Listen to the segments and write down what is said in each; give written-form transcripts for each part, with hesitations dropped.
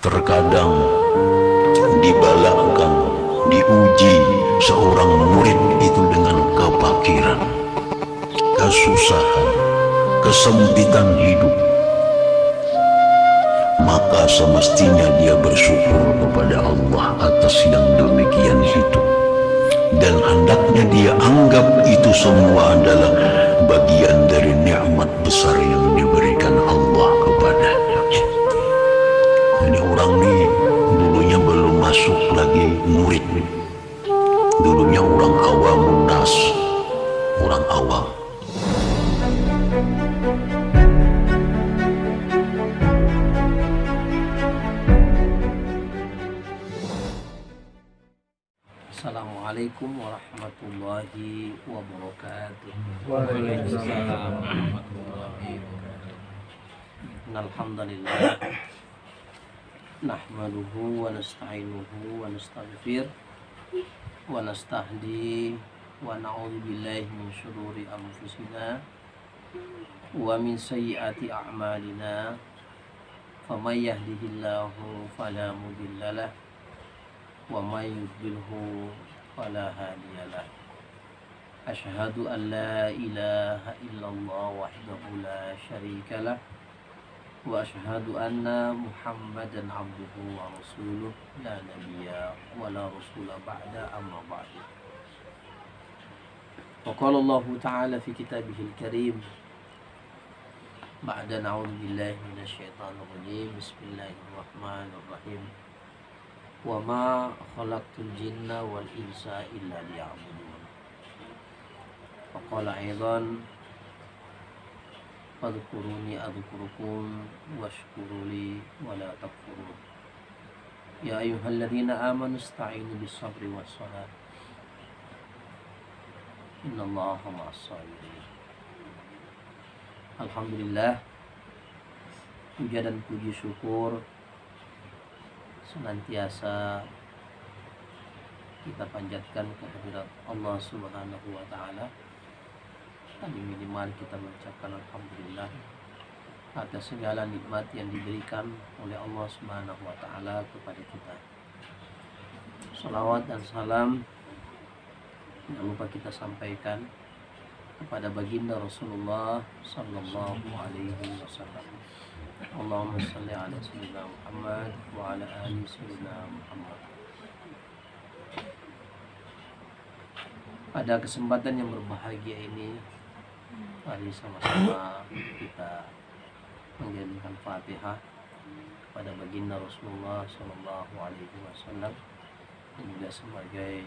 Terkadang dibalakan, diuji seorang murid itu dengan kefakiran, kesusahan, kesempitan hidup. Maka semestinya dia bersyukur kepada Allah atas yang demikian itu. Dan hendaknya dia anggap itu semua adalah bagian dari nikmat besar yang diberikan Allah kepadanya. Ini orang ini dulunya belum masuk lagi murid. Dulunya orang awam nas, orang awam. Assalamualaikum warahmatullahi wabarakatuh. Waalaikumsalam warahmatullahi wabarakatuh. Alhamdulillah nahmaduhu wa nasta'inuhu wa nastaghfir wa nastahdi wa na'udzu billahi min syururi anfusina wa min sayyiati a'malina faman yahdihillahu fala mudhillalah wa may yudlilhu fala hadiyalah. Asyhadu an la ilaha illallah wahdahu la syarikalah wa asyhadu anna Muhammadan abduhu wa rasuluh la nabiyya wa la rasula ba'da amma ba'du. Wa qala Allah ta'ala fi kitabihil karim ba'da na'udzu billahi minasyaitonir rajim. Bismillahirrahmanirrahim. Wa ma khalaqtul jinna wal insa illa liya'budun. Wa qala aidan fadhkuruni adhkurukum washkuruli wa la takfurun. Ya ayyuhalladzina amanu ista'inu bis-sabri was-salah. Innallaha ma'as-sabirin. Alhamdulillah, puja dan puji syukur senantiasa kita panjatkan kehadirat Allah Subhanahu wa taala. Kami minimal kita mengucapkan alhamdulillah atas segala nikmat yang diberikan oleh Allah Subhanahu wa taala kepada kita. Salawat dan salam jangan lupa kita sampaikan kepada baginda Rasulullah sallallahu alaihi wasallam. Allahumma salli ala sayyidina Muhammad wa ala ali sayyidina Muhammad. Pada kesempatan yang berbahagia ini, mari sama-sama kita mengirimkan Fatihah pada baginda Rasulullah sallallahu alaihi wasallam, dan juga sebagai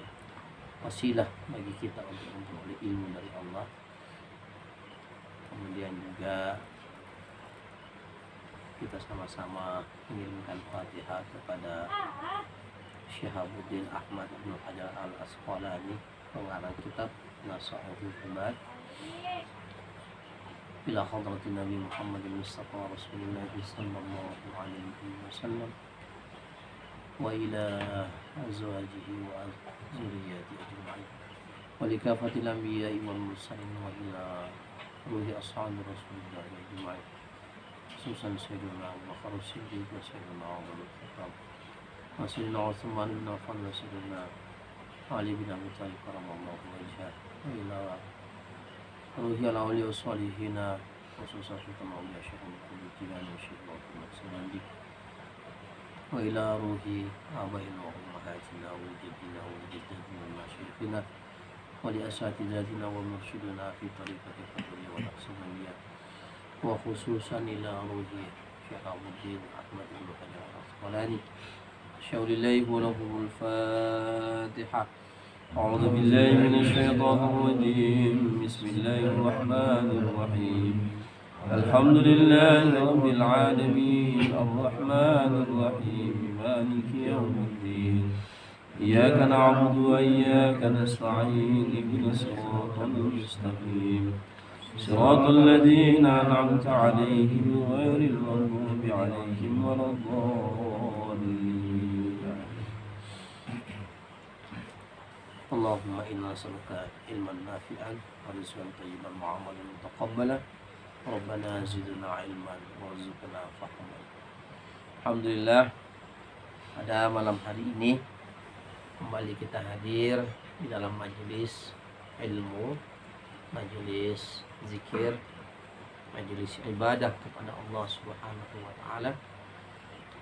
wasilah bagi kita untuk memperoleh ilmu dari Allah. Kemudian juga kita sama-sama mengirimkan Fatihah kepada Syihabuddin Ahmad bin Hajar al-Asqalani, pengarang kitab Nasaihul Ibad, ila hadratin Nabi Muhammad Mustafa Rasulullah sallallahu alaihi wasallam wa ila azwajihi wa zurriyyatihi ajma'in wa li kafatil anbiya'i wal mursalin wa ila ruhi ashabi Rasulullah ajma'in, khususan Sayyidina Abu Bakar As-Siddiq wa Sayyidina Umar bin Khattab wa Sayyidina Utsman bin Affan wa Sayyidina Ali bin Abi Thalib karamallahu wajhah wa ila ruhi al-awliya was-salihina khususan Sultan Auliya Syekh Muhammad Jilani wa Syekh Muhammad Sanandi wa ila ruhi abaina wa ummahatina wa jaddina wa jaddatina wa masyayikhina wa li asatidatina wa mursyidina fi tariqati fadliyah wa taqsimaniyah, wa khususan ila ruhi Syihabuddin Ahmad bin Hajar al-Asqalani. Syaulillahi wa lahumul Fatihah. A'udzu billahi minasy syaithanir rajim. Bismillahir rahmanir rahim. Alhamdulillahi rabbil alamin, arrahmanir rahim, maliki yaumiddin. Iyyaka na'budu wa iyyaka nasta'in. Ihdinas siratal mustaqim. Siratal ladzina an'amta 'alaihim ghairil maghdubi 'alaihim waladdallin. Allahumma inna nas'aluka ilman nafi'an wa rizqan thayyiban wa 'amalan mutaqabbalan. Rabbana zidna ilman warzuqna fahman. Alhamdulillah, Pada malam hari ini kembali kita hadir di dalam majelis ilmu, majelis zikir, majelis ibadah kepada Allah Subhanahu wa taala.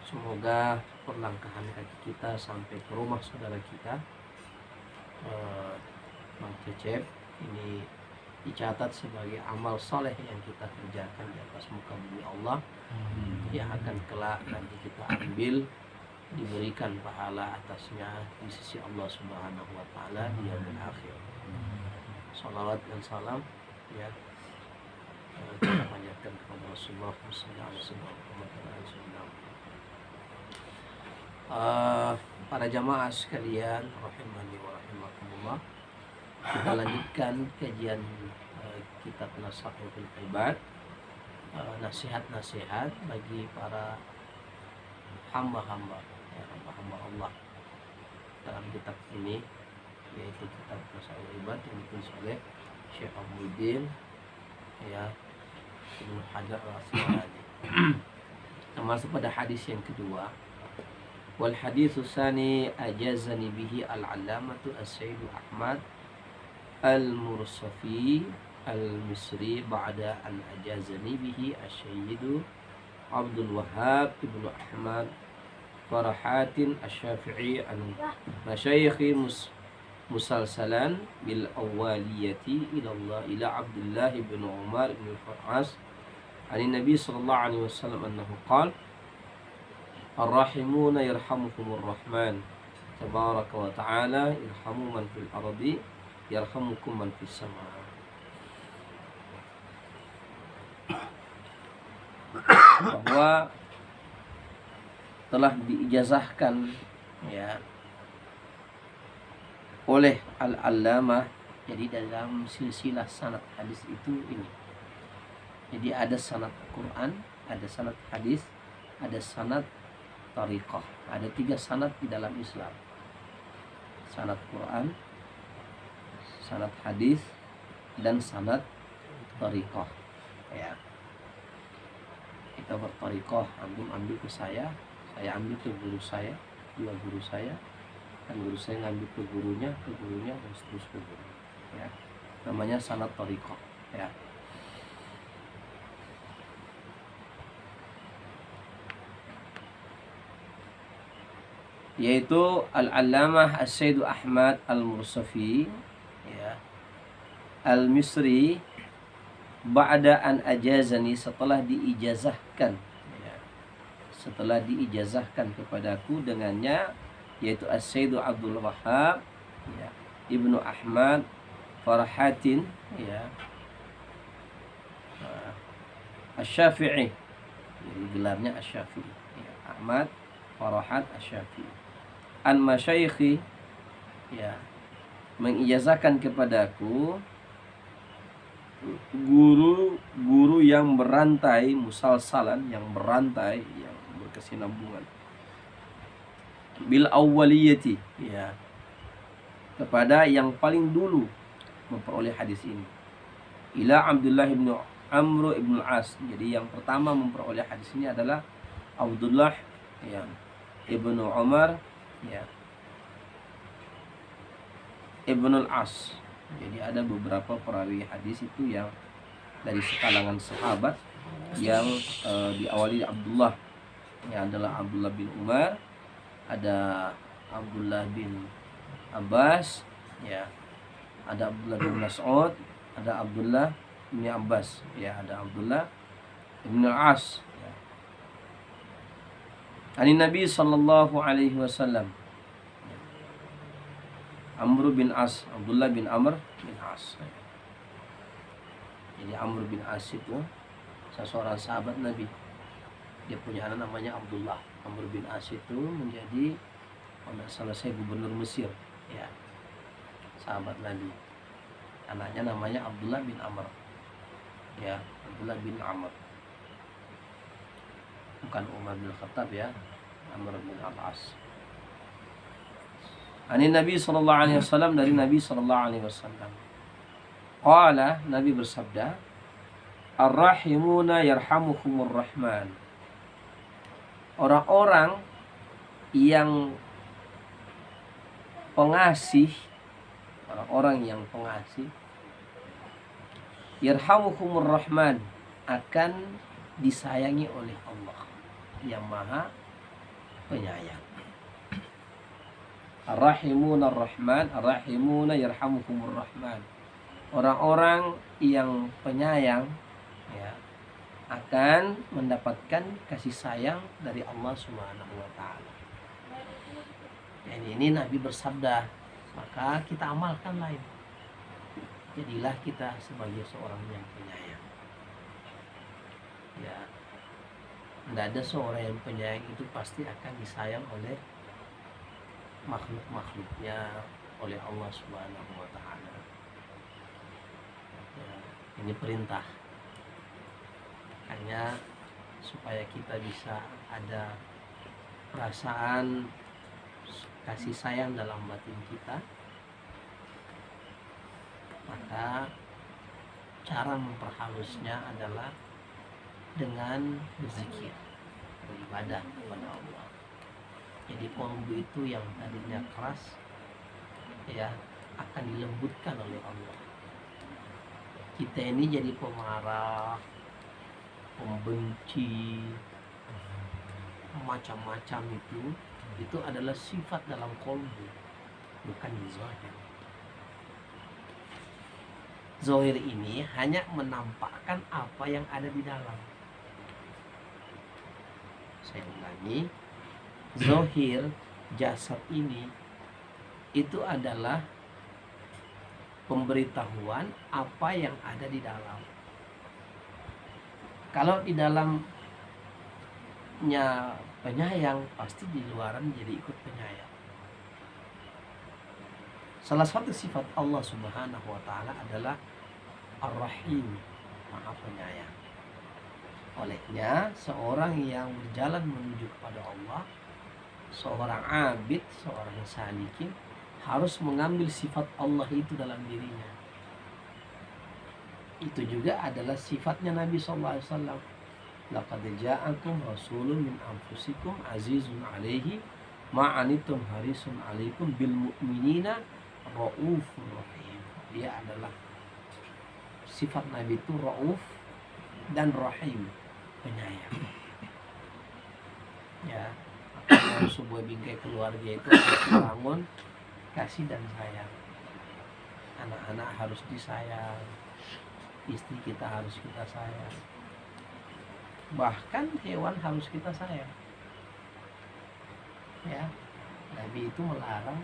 Semoga perlangkahan kaki kita sampai ke rumah saudara kita Mang Cecep ini dicatat sebagai amal soleh yang kita kerjakan di atas muka bumi Allah, yang akan kelak nanti kita ambil, diberikan pahala atasnya di sisi Allah Subhanahu wa taala di yaumil akhir. Salawat dan salam ya kita panjatkan kepada Rasulullah sallallahu alaihi wasallam. Para jamaah sekalian rahimani wa rahimakumullah, kita lanjutkan kajian kitab Nasaihul Ibad, nasihat-nasihat bagi para hamba-hamba Allah dalam kitab ini, yaitu kitab Nasaihul Ibad yang ditulis oleh Syekh Abdul ya Ibnu Hajar Al-Asqalani. Masuk pada hadis yang kedua. Wal haditsu tsani ajazani bihi al-allamatu as-sayyid Ahmad al-Mursafi al-Misri ba'da an ajazani bihi as-sayyid Abdul Wahhab ibnu Ahmad Farahatin asy-Syafi'i an masyayikhi musalsalan bil awwaliyati ila Allah ila Abdullah ibn Umar ibn al-Far'as an Nabi sallallahu alaihi wasallam annahu qala Ar-Rahimuna yarhamukumur Rahman tabaraka wa ta'ala irhamu man fil ardi yarhamukum man fis sama. Bahwa telah diijazahkan ya oleh Al-Allamah, jadi dalam silsilah sanad hadis itu ini. Jadi ada sanad Quran, ada sanad hadis, ada sanad tariqah. Ada 3 sanad di dalam Islam. Sanad Quran, sanad hadis, dan sanad tariqah. Ya. Kita bertariqah, ambil ke saya ambil ke guru saya, 2 guru saya, dan guru saya ngambil ke gurunya, dan seterusnya ke guru. Ya. Namanya sanad tariqah. Ya. Yaitu Al-Allamah As-Sayyid Ahmad Al-Mursafi ya Al-Misri ba'da an ajazani, setelah diijazahkan ya, setelah diijazahkan kepadaku dengannya, yaitu As-Sayyid Abdul Wahhab ya Ibnu Ahmad Farahatin ya Asy-Syafi'i, jadi gelarnya Asy-Syafi'i ya, Ahmad Farahat Asy-Syafi'i an masyayikhi ya mengijazahkan kepadaku guru-guru yang berantai, musalsalan, yang berantai, yang berkesinambungan, bil awwaliyati ya kepada yang paling dulu memperoleh hadis ini, ila Abdullah bin Amr ibn al-As. Jadi yang pertama memperoleh hadis ini adalah Abdullah ya ibnu Umar ya ibnu al-As. Jadi ada beberapa perawi hadis itu yang dari sekalangan sahabat yang diawali Abdullah, yang adalah Abdullah bin Umar, ada Abdullah bin Abbas ya, ada Abdullah bin Mas'ud, ada Abdullah bin Abbas ya, ada Abdullah bin al-As ya. Ani Nabi sallallahu alaihi wasallam Amr bin As, Abdullah bin Amr bin As. Jadi Amr bin As itu seorang sahabat Nabi. Dia punya anak namanya Abdullah. Amr bin As itu menjadi selesai gubernur Mesir ya, sahabat Nabi. Anaknya namanya Abdullah bin Amr ya, Abdullah bin Amr, bukan Umar bin Khattab ya, Amr bin Al-As. Ani Nabi sallallahu alaihi wasallam, dari Nabi sallallahu alaihi wasallam. Qala, Nabi bersabda, Ar-Rahimuna yarhamuhumur Rahman. Orang-orang yang pengasih, orang-orang yang pengasih, yarhamukumur rahman, akan disayangi oleh Allah yang maha penyayang. Ar-rahimuna ar-rahman, ar-rahimuna yarhamukumur rahman. Orang-orang yang penyayang ya akan mendapatkan kasih sayang dari Allah Subhanahu wa taala. Dan ini Nabi bersabda, maka kita amalkanlah ini. Jadilah kita sebagai seorang yang penyayang. Ya, tidak ada seorang yang penyayang itu pasti akan disayang oleh makhluk-makhluknya, oleh Allah Subhanahu wa taala. Ya, ini perintah. Hanya supaya kita bisa ada perasaan kasih sayang dalam batin kita, maka cara memperhalusnya adalah dengan berzikir, beribadah kepada Allah. Jadi kolbu itu yang tadinya keras ya akan dilembutkan oleh Allah. Kita ini jadi pemarah, pembenci, macam-macam itu adalah sifat dalam kolbu, bukan di zahir. Zahir ini hanya menampakkan apa yang ada di dalam. Saya ulangi, zahir jasad ini itu adalah pemberitahuan apa yang ada di dalam. Kalau di dalamnya penyayang, pasti di luaran jadi ikut penyayang. Salah satu sifat Allah Subhanahu wa taala adalah Ar-Rahim, Maha Penyayang. Olehnya seorang yang berjalan menuju kepada Allah, seorang abid, seorang salikin, harus mengambil sifat Allah itu dalam dirinya. Itu juga adalah sifatnya Nabi SAW. Laqad ja'akum rasulun min anfusikum azizun alaihi ma'anitum harisun alaikum bil mu'minina raufur rahim. Dia adalah sifat Nabi itu rauf dan rahim, penyayang. Ya, dalam sebuah bingkai keluarga itu harus dibangun kasih dan sayang. Anak-anak harus disayang, istri kita harus kita sayang, bahkan hewan harus kita sayang. Ya, Nabi itu melarang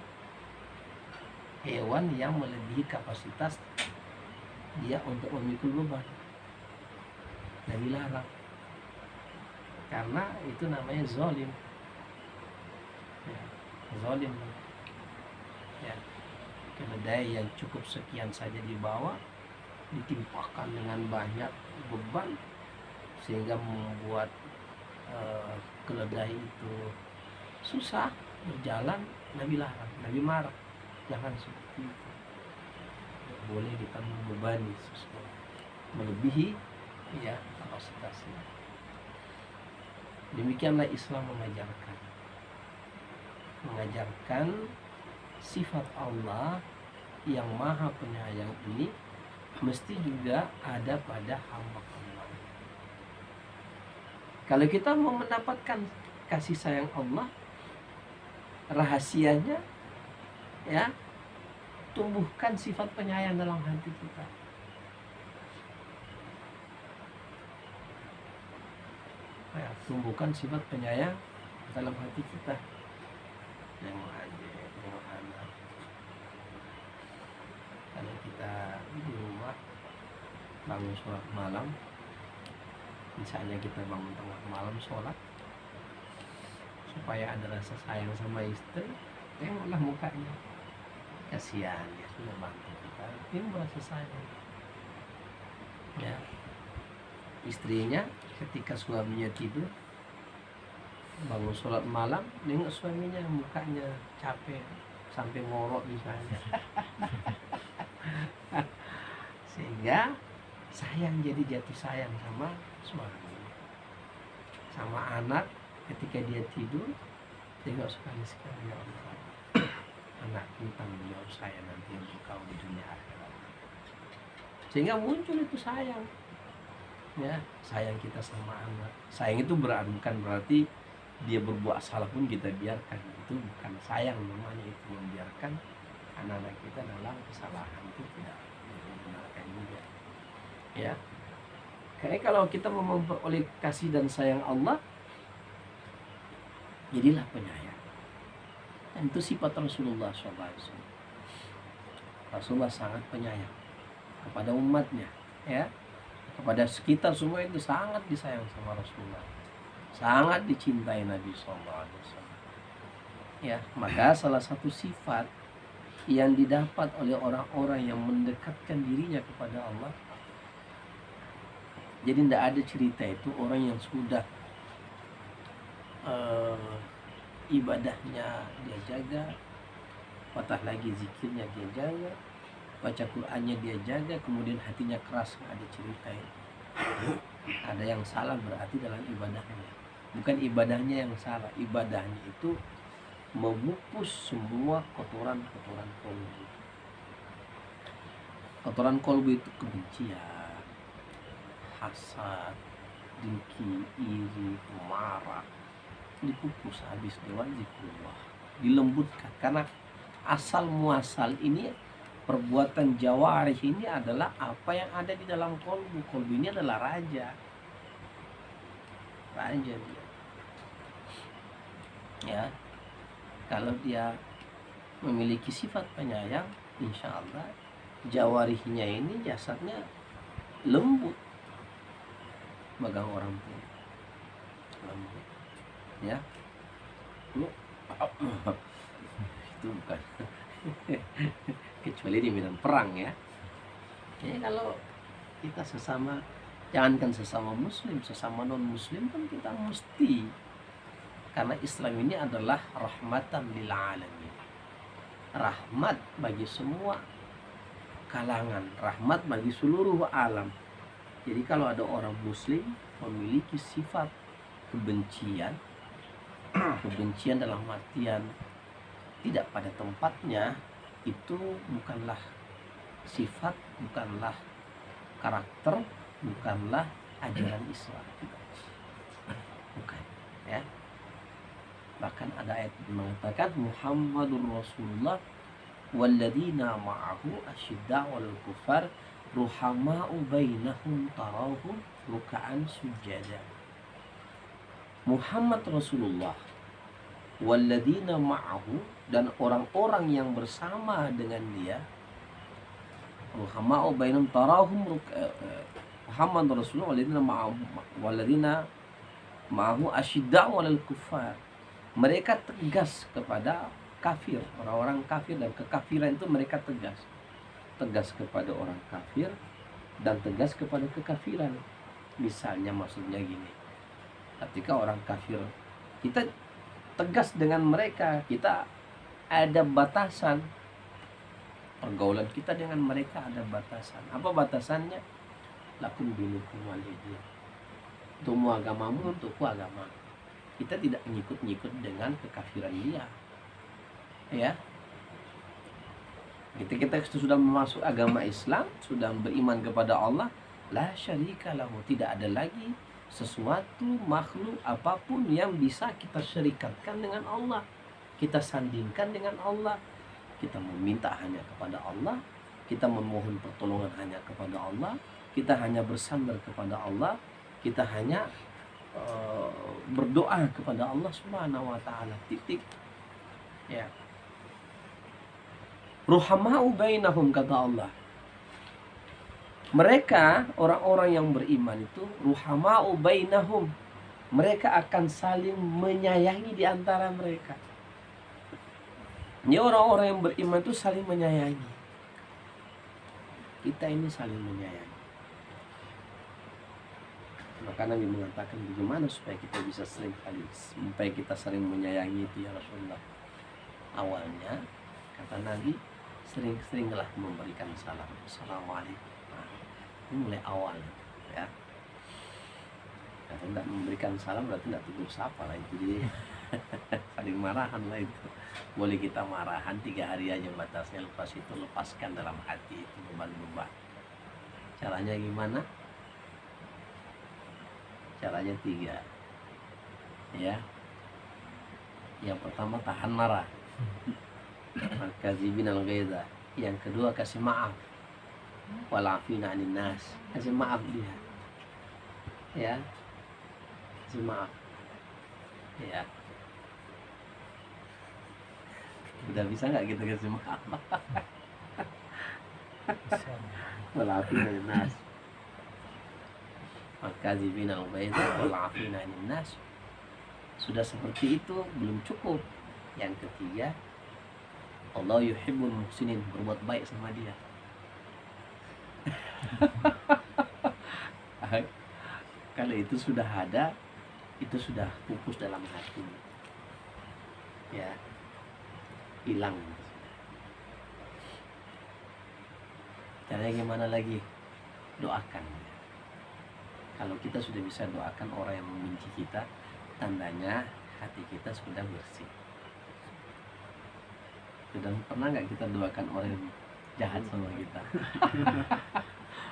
hewan yang melebihi kapasitas dia untuk memikul beban. Nabi larang, karena itu namanya zalim. Ya, zalim. Ya, keledai yang cukup sekian saja dibawa ditimpakan dengan banyak beban sehingga membuat keledai itu susah berjalan. Nabi larang, Nabi marah, jangan seperti itu. Tidak boleh kita membebani sesuatu melebihi ya kapasitasnya. Demikianlah Islam mengajarkan sifat Allah yang maha penyayang ini mesti juga ada pada hamba-hamba. Kalau kita mau mendapatkan kasih sayang Allah, rahasianya ya tumbuhkan sifat penyayang dalam hati kita. Ya, tumbuhkan sifat penyayang dalam hati kita. Nengok adik, nengok anak. Kalau kita di rumah bangun sholat malam, misalnya kita bangun tengah malam sholat, supaya ada rasa sayang sama istri, tengoklah mukanya. Kasihan ya, sudah bantu kita, ini merasa sayang. Ya, istrinya ketika suaminya tidur bangun sholat malam, nengok suaminya mukanya capek sampai ngorok misalnya. Sehingga sayang, jadi jatuh sayang sama suami. Sama anak ketika dia tidur, Tengok sekali-sekali ya Allah, anakku tanggung jawab saya nanti untuk kau di dunia akhirat. Sehingga muncul itu sayang, ya sayang kita sama anak. Sayang itu bukan berarti dia berbuat salah pun kita biarkan. Itu bukan sayang namanya, itu membiarkan anak-anak kita dalam kesalahan, itu tidak membenarkan juga, ya. Karena kalau kita mau memperoleh kasih dan sayang Allah, jadilah penyayang. Dan itu sifat Rasulullah SAW. Rasulullah sangat penyayang kepada umatnya, ya, kepada sekitar semua, itu sangat disayang sama Rasulullah, sangat dicintai Nabi SAW. Ya, maka salah satu sifat yang didapat oleh orang-orang yang mendekatkan dirinya kepada Allah, jadi tidak ada cerita itu orang yang sudah ibadahnya dia jaga, patah lagi zikirnya dia jaga, baca Qur'annya dia jaga, kemudian hatinya keras, nggak ada cerita itu. Ada yang salah berarti dalam ibadahnya. Bukan ibadahnya yang salah, ibadahnya itu memupus semua kotoran-kotoran kolbu. Kotoran kolbu itu kebencian, hasad, dengki, iri, marah, dipupus habis dengan zikrullah, dilembutkan. Karena asal muasal ini, perbuatan jawarih ini adalah apa yang ada di dalam kolbu. Kolbu ini adalah raja dia, ya. Kalau dia memiliki sifat penyayang, insya Allah jawarihnya ini, jasadnya lembut, megang orang pun lembut, ya. Itu bukan kecuali di medan perang, ya. Jadi kalau kita sesama, jangankan sesama muslim, sesama non muslim pun kita mesti, karena Islam ini adalah rahmatan lil alamin, rahmat bagi semua kalangan, rahmat bagi seluruh alam. Jadi kalau ada orang muslim memiliki sifat kebencian, kebencian dalam artian tidak pada tempatnya, itu bukanlah sifat, bukanlah karakter, bukanlah ajaran Islam, bukan, ya. Bahkan ada ayat yang mengatakan Muhammadur Rasulullah walladzina ma'ahu asyidda'u 'alal kuffar ruhama'u bainahum tarahum ruk'an sujada. Muhammad Rasulullah walladzina ma'ahu, dan orang-orang yang bersama dengan dia, ruhama'u bainahum tarahum Muhammad Rasulullah walladzina ma'ahu asyidda'u 'alal kuffar. Mereka tegas kepada kafir, orang-orang kafir, dan kekafiran itu mereka tegas. Tegas kepada orang kafir dan tegas kepada kekafiran. Misalnya maksudnya gini, ketika orang kafir, kita tegas dengan mereka, kita ada batasan. Pergaulan kita dengan mereka ada batasan. Apa batasannya? Lakum dinukum waliyadin. Untukmu agamamu, untukku agama. Kita tidak ngikut-ngikut dengan kekafiran dia, ya. Kita sudah masuk agama Islam, sudah beriman kepada Allah, la syarika lahu, tidak ada lagi sesuatu makhluk apapun yang bisa kita syarikatkan dengan Allah, kita sandingkan dengan Allah. Kita meminta hanya kepada Allah, kita memohon pertolongan hanya kepada Allah, kita hanya bersandar kepada Allah, kita hanya berdoa kepada Allah Subhanahu wa taala, titik, ya. Ruhama'u bainahum, kata Allah. Mereka orang-orang yang beriman itu ruhama'u bainahum, mereka akan saling menyayangi di antara mereka. Ini orang-orang yang beriman itu saling menyayangi. Kita ini saling menyayangi. Maka Nabi mengatakan, bagaimana supaya kita bisa supaya kita sering menyayangi itu, ya Rasulullah. Awalnya, kata Nabi, sering-seringlah memberikan salam. Assalamualaikum. Nah, ini mulai awal, ya. Kalau tidak memberikan salam berarti tidak tegur sapa lah itu. Jadi saling marahan lah itu. Boleh kita marahan 3 hari aja batasnya, lepas itu lepaskan dalam hati itu beban-beban. Caranya gimana? Caranya 3 ya. Yang pertama tahan marah, al-kazibin al-ghaidha. Yang kedua kasih maaf, wal afina 'anil nas, kasih maaf dia ya, kasih maaf ya. Udah bisa nggak kita kasih maaf? Wal afina 'anil nas, al-kazibin al-ghaidha wal afina 'anil nas. Sudah seperti itu belum cukup. Yang ketiga, Allah yuhibbul muhsinin, berbuat baik sama dia. Kalau itu sudah ada, itu sudah pupus dalam hati ya, hilang. Caranya gimana lagi? Doakan. Kalau kita sudah bisa doakan orang yang membenci kita, tandanya hati kita sudah bersih. Sudah pernah nggak kita doakan orang yang jahat sama kita?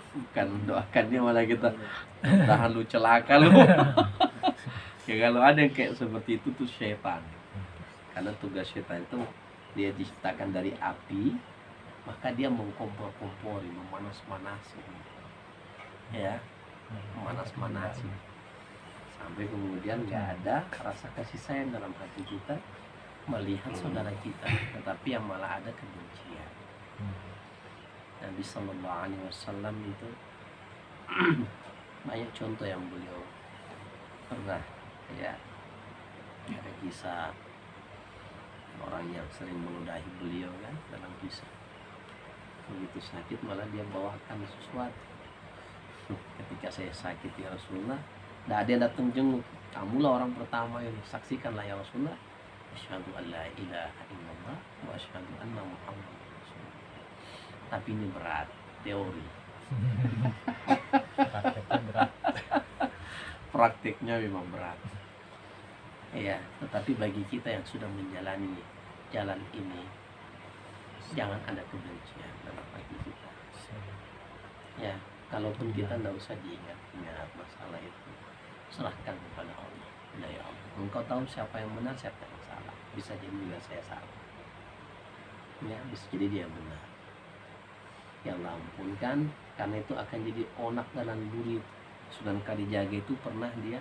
Bukan doakan dia, malah kita tahan lu, celaka lu. Ya kalau ada yang kayak seperti itu tuh syaitan. Karena tugas syaitan itu dia diciptakan dari api, maka dia mengkompor-kompori, memanas-manasi. Ya, memanas-manasi. Sampai kemudian nggak ada rasa kasih sayang dalam hati kita melihat saudara kita, tetapi yang malah ada kebencian. Nabi Sallallahu Alaihi Wasallam itu banyak contoh yang beliau pernah ya. Ada kisah orang yang sering meludahi beliau kan, dalam kisah begitu sakit malah dia bawakan sesuatu. Ketika saya sakit ya Rasulullah, tidak ada yang datang jenguk, kamulah orang pertama yang saksikanlah ya Rasulullah. Asyhadu an la ilaha illallah wa asyhadu anna Muhammad Rasulullah. Tapi ini berat, teori. Prakteknya memang berat. Ya, tetapi bagi kita yang sudah menjalani jalan ini, jangan ada kebencian dalam hati kita. Ya, kalaupun kita tidak usah diingat masalah itu, serahkan kepada Allah. Ya Allah, Engkau tahu siapa yang benar, siapa yang salah. Bisa jadi juga saya salah. Ya, bisa jadi dia benar. Ya Allah ampunkan, karena itu akan jadi onak dalam buri. Sunan Kalijaga itu pernah dia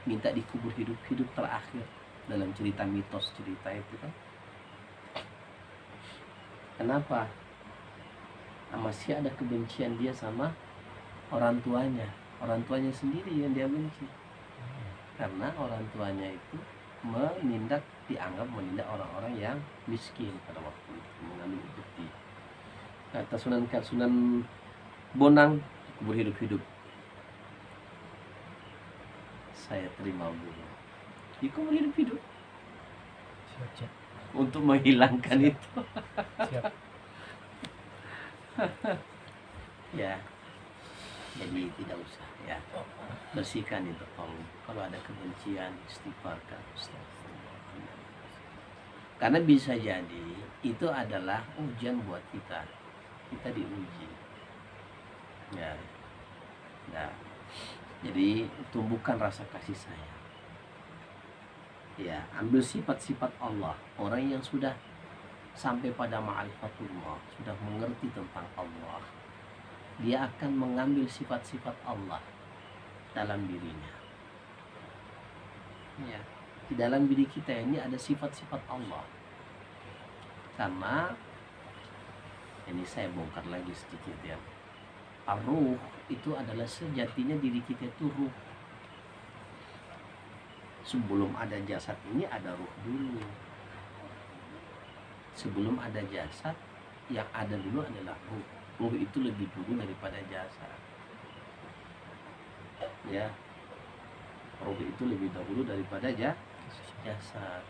minta dikubur hidup terakhir dalam cerita mitos cerita itu kan. Kenapa? Masih ada kebencian dia sama orang tuanya sendiri yang dia benci. Karena orang tuanya itu dianggap menindak orang-orang yang miskin pada waktu itu, mengambil upeti. Kata Sunan Bonang, kubur hidup. Saya terima dulu. Dikubur hidup. Siap. Untuk menghilangkan itu. Siap. Ya. Jadi tidak usah ya. Bersihkan itu tolong. Kalau ada kebencian, istighfarkan. Karena bisa jadi itu adalah ujian buat kita. Kita diuji. Ya. Nah, jadi tumbuhkan rasa kasih sayang. Ya, ambil sifat-sifat Allah. Orang yang sudah sampai pada ma'rifatullah, sudah mengerti tentang Allah, dia akan mengambil sifat-sifat Allah dalam dirinya. Ya, di dalam diri kita ini ada sifat-sifat Allah. Karena ini saya bongkar lagi sedikit ya. Ar-ruh itu adalah sejatinya diri kita itu ruh. Sebelum ada jasad ini ada ruh dulu. Sebelum ada jasad, yang ada dulu adalah ruh. Ruh itu lebih dulu daripada jasad. Ya, ruh itu lebih dahulu daripada jasad.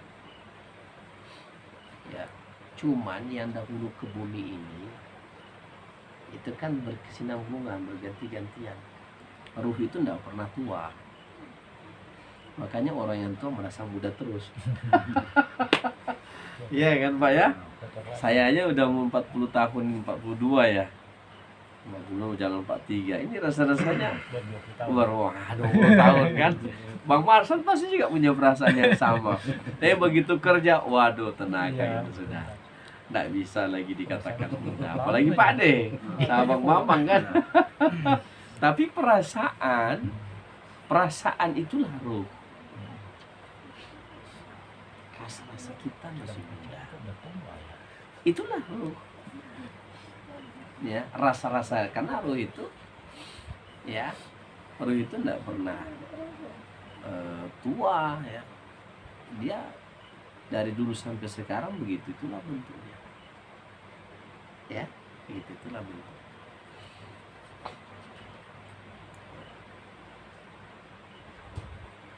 Ya, cuman yang dahulu ke bumi ini itu kan berkesinambungan, berganti-gantian. Ruh itu tidak pernah tua. Makanya orang yang tua merasa muda terus. Iya kan Pak ya? Saya aja udah mau 40 tahun, 42 ya. 50 jalan 43. Ini rasa-rasanya baru 20 tahun kan. Bang Marsan pasti juga punya perasaan yang sama. Tapi begitu kerja, waduh tenaga itu sudah nggak bisa lagi dikatakan muda. Apalagi Pak De, sama Bang Mamang kan. Tapi perasaan itulah ruh. Rasa-rasa kita masih muda. Itulah ruh. Ya, rasa-rasa karena ruh itu ya, ruh itu tidak pernah tua ya. Dia dari dulu sampai sekarang begitu, itulah bentuknya. Ya, begitu itulah bentuk.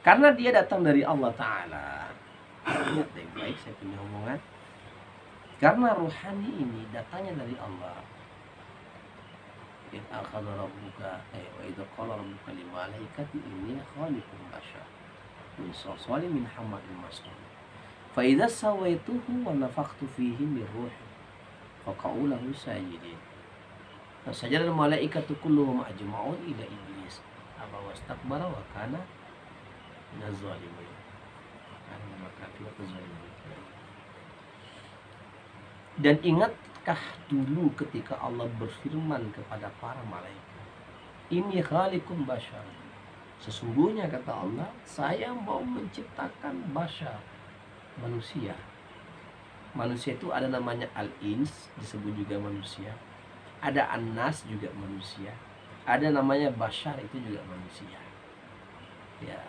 Karena dia datang dari Allah Ta'ala. Lihat baik-baik saya punya omongan. Karena ruhani ini datangnya dari Allah. Idza akhadha rabbuka wa idza qala rabbuka lil malaikati inni khaliqun bashar min salsalin min hamadin masnun fa idza sawaituhu wa nafakhtu fihi min ruhi faqa'u lahu sajidin fasajada al malaikatu kulluhum ajma'un ila iblis aba wastakbara wa kana minaz zalimin. Dan ingatkah dulu ketika Allah berfirman kepada para malaikat, ini khaliqun bashar. Sesungguhnya kata Allah, saya mau menciptakan bashar, manusia. Manusia itu ada namanya al-ins, disebut juga manusia. Ada an-nas juga manusia. Ada namanya bashar, itu juga manusia. Ya.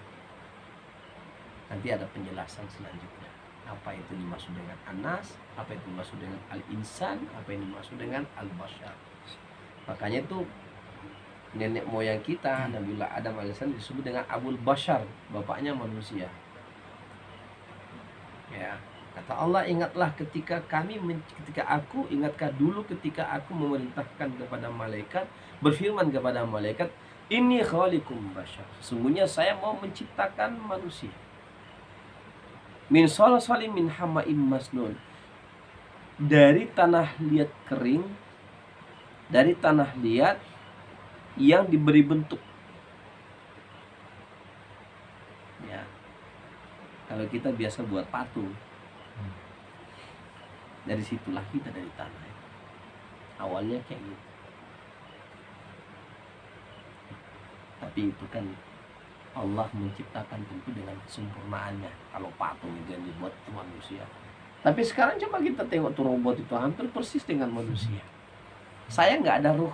Nanti ada penjelasan selanjutnya. Apa itu dimaksud dengan anas, apa itu dimaksud dengan al-insan, apa yang dimaksud dengan al-bashar. Makanya itu nenek moyang kita Nabiullah Adam alaihissalam disebut dengan Abul Bashar, bapaknya manusia. Ya, kata Allah, ingatlah ingatkah dulu ketika aku memerintahkan kepada malaikat, berfirman kepada malaikat, ini khaliqum bashar. Sesungguhnya saya mau menciptakan manusia. Min salsalin min hama'in masnun, dari tanah liat kering, dari tanah liat yang diberi bentuk. Ya, kalau kita biasa buat patung, dari situlah kita dari tanah. Awalnya kayak gitu. Tapi itu kan Allah menciptakan tentu dengan kesempurnaannya. Kalau patung itu yang dibuat itu manusia. Tapi sekarang coba kita tengok tuh robot itu hampir persis dengan manusia. Saya nggak ada ruh.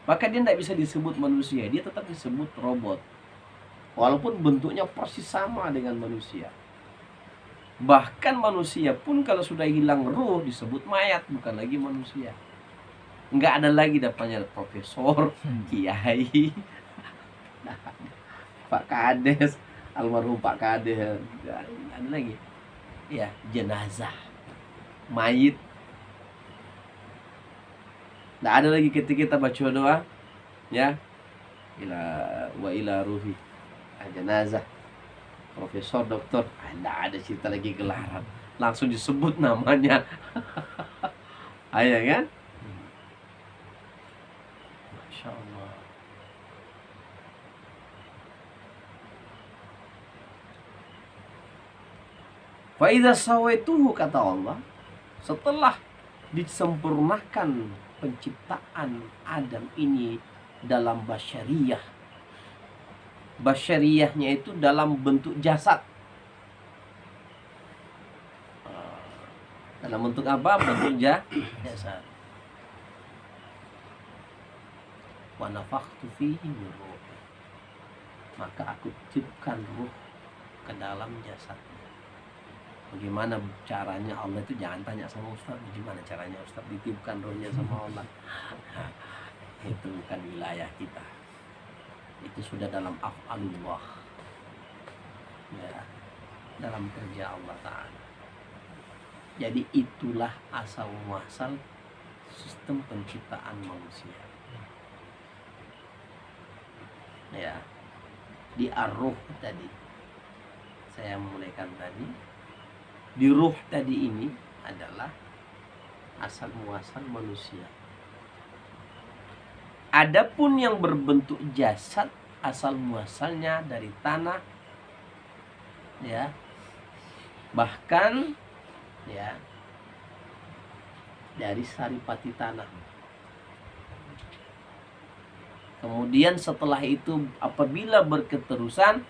Maka dia tidak bisa disebut manusia. Dia tetap disebut robot. Walaupun bentuknya persis sama dengan manusia. Bahkan manusia pun kalau sudah hilang ruh disebut mayat, bukan lagi manusia. Nggak ada lagi dapatnya profesor, kiai, Pak Kades, almarhum Pak Kades, ada lagi, ya, jenazah, mayit. Nggak ada lagi ketika kita baca doa, ya, ila ruhi, jenazah, profesor, doktor, nggak ada cerita lagi gelaran, langsung disebut namanya, ayah kan? Masya Allah. Fa idza sawaituhu, kata Allah, setelah disempurnakan penciptaan Adam ini dalam basyariyah. Basyariyahnya itu dalam bentuk jasad. Dalam bentuk apa? Bentuk jasad. Wa nafakhtu fihi min ruhi. Maka aku tiupkan ruh ke dalam jasadnya. Bagaimana caranya Allah itu jangan tanya sama Ustaz, bagaimana caranya Ustaz ditiupkan rohnya sama Allah. Itu bukan wilayah kita. Itu sudah dalam af'alullah. Ya, dalam kerja Allah Ta'ala. Jadi itulah asal muasal sistem penciptaan manusia. Ya, di ar-ruh tadi saya mulaikan tadi, di ruh tadi ini adalah asal muasal manusia. Adapun yang berbentuk jasad asal muasalnya dari tanah, ya, bahkan ya dari saripati tanah. Kemudian setelah itu apabila berketerusan,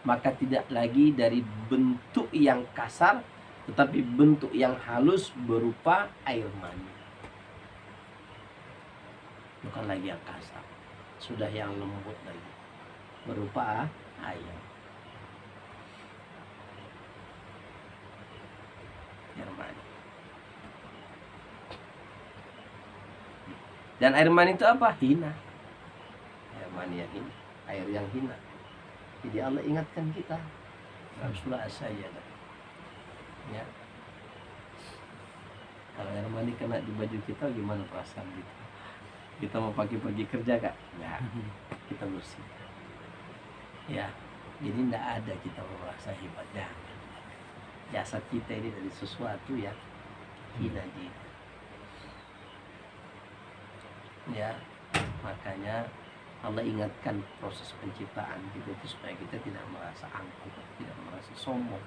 maka tidak lagi dari bentuk yang kasar, tetapi bentuk yang halus berupa air mani. Bukan lagi yang kasar, sudah yang lembut lagi, berupa air. Air mani. Dan air mani itu apa? Hina. Air mani yang hina, air yang hina. Jadi Allah ingatkan kita dalam surah As-Sajdah. Ya. Kalau air mani kena di baju kita, gimana perasaan kita? Kita mau pagi-pagi kerja kak? Enggak. Kita bersih. Ya. Jadi tidak ada kita merasa hebatnya. Jasad kita ini dari sesuatu yang hina gitu. Ya. Makanya Allah ingatkan proses penciptaan kita itu supaya kita tidak merasa angkuh, tidak merasa sombong.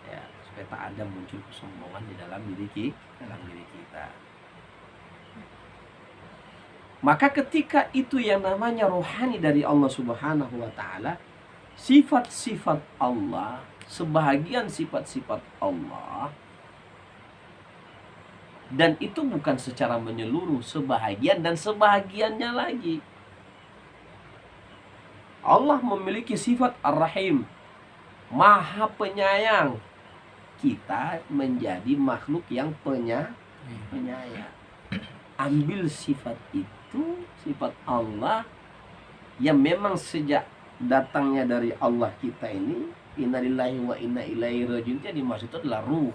Ya, supaya tak ada muncul kesombongan di dalam diri kita. Maka ketika itu yang namanya rohani dari Allah Subhanahu wa taala, sifat-sifat Allah, sebahagian sifat-sifat Allah, dan itu bukan secara menyeluruh, sebahagian dan sebahagiannya lagi. Allah memiliki sifat Ar-Rahim, Maha Penyayang. Kita menjadi makhluk yang penyayang. Ambil sifat itu, sifat Allah yang memang sejak datangnya dari Allah kita ini, inna lillahi wa inna ilaihi rajiun, yang dimaksud itu adalah ruh.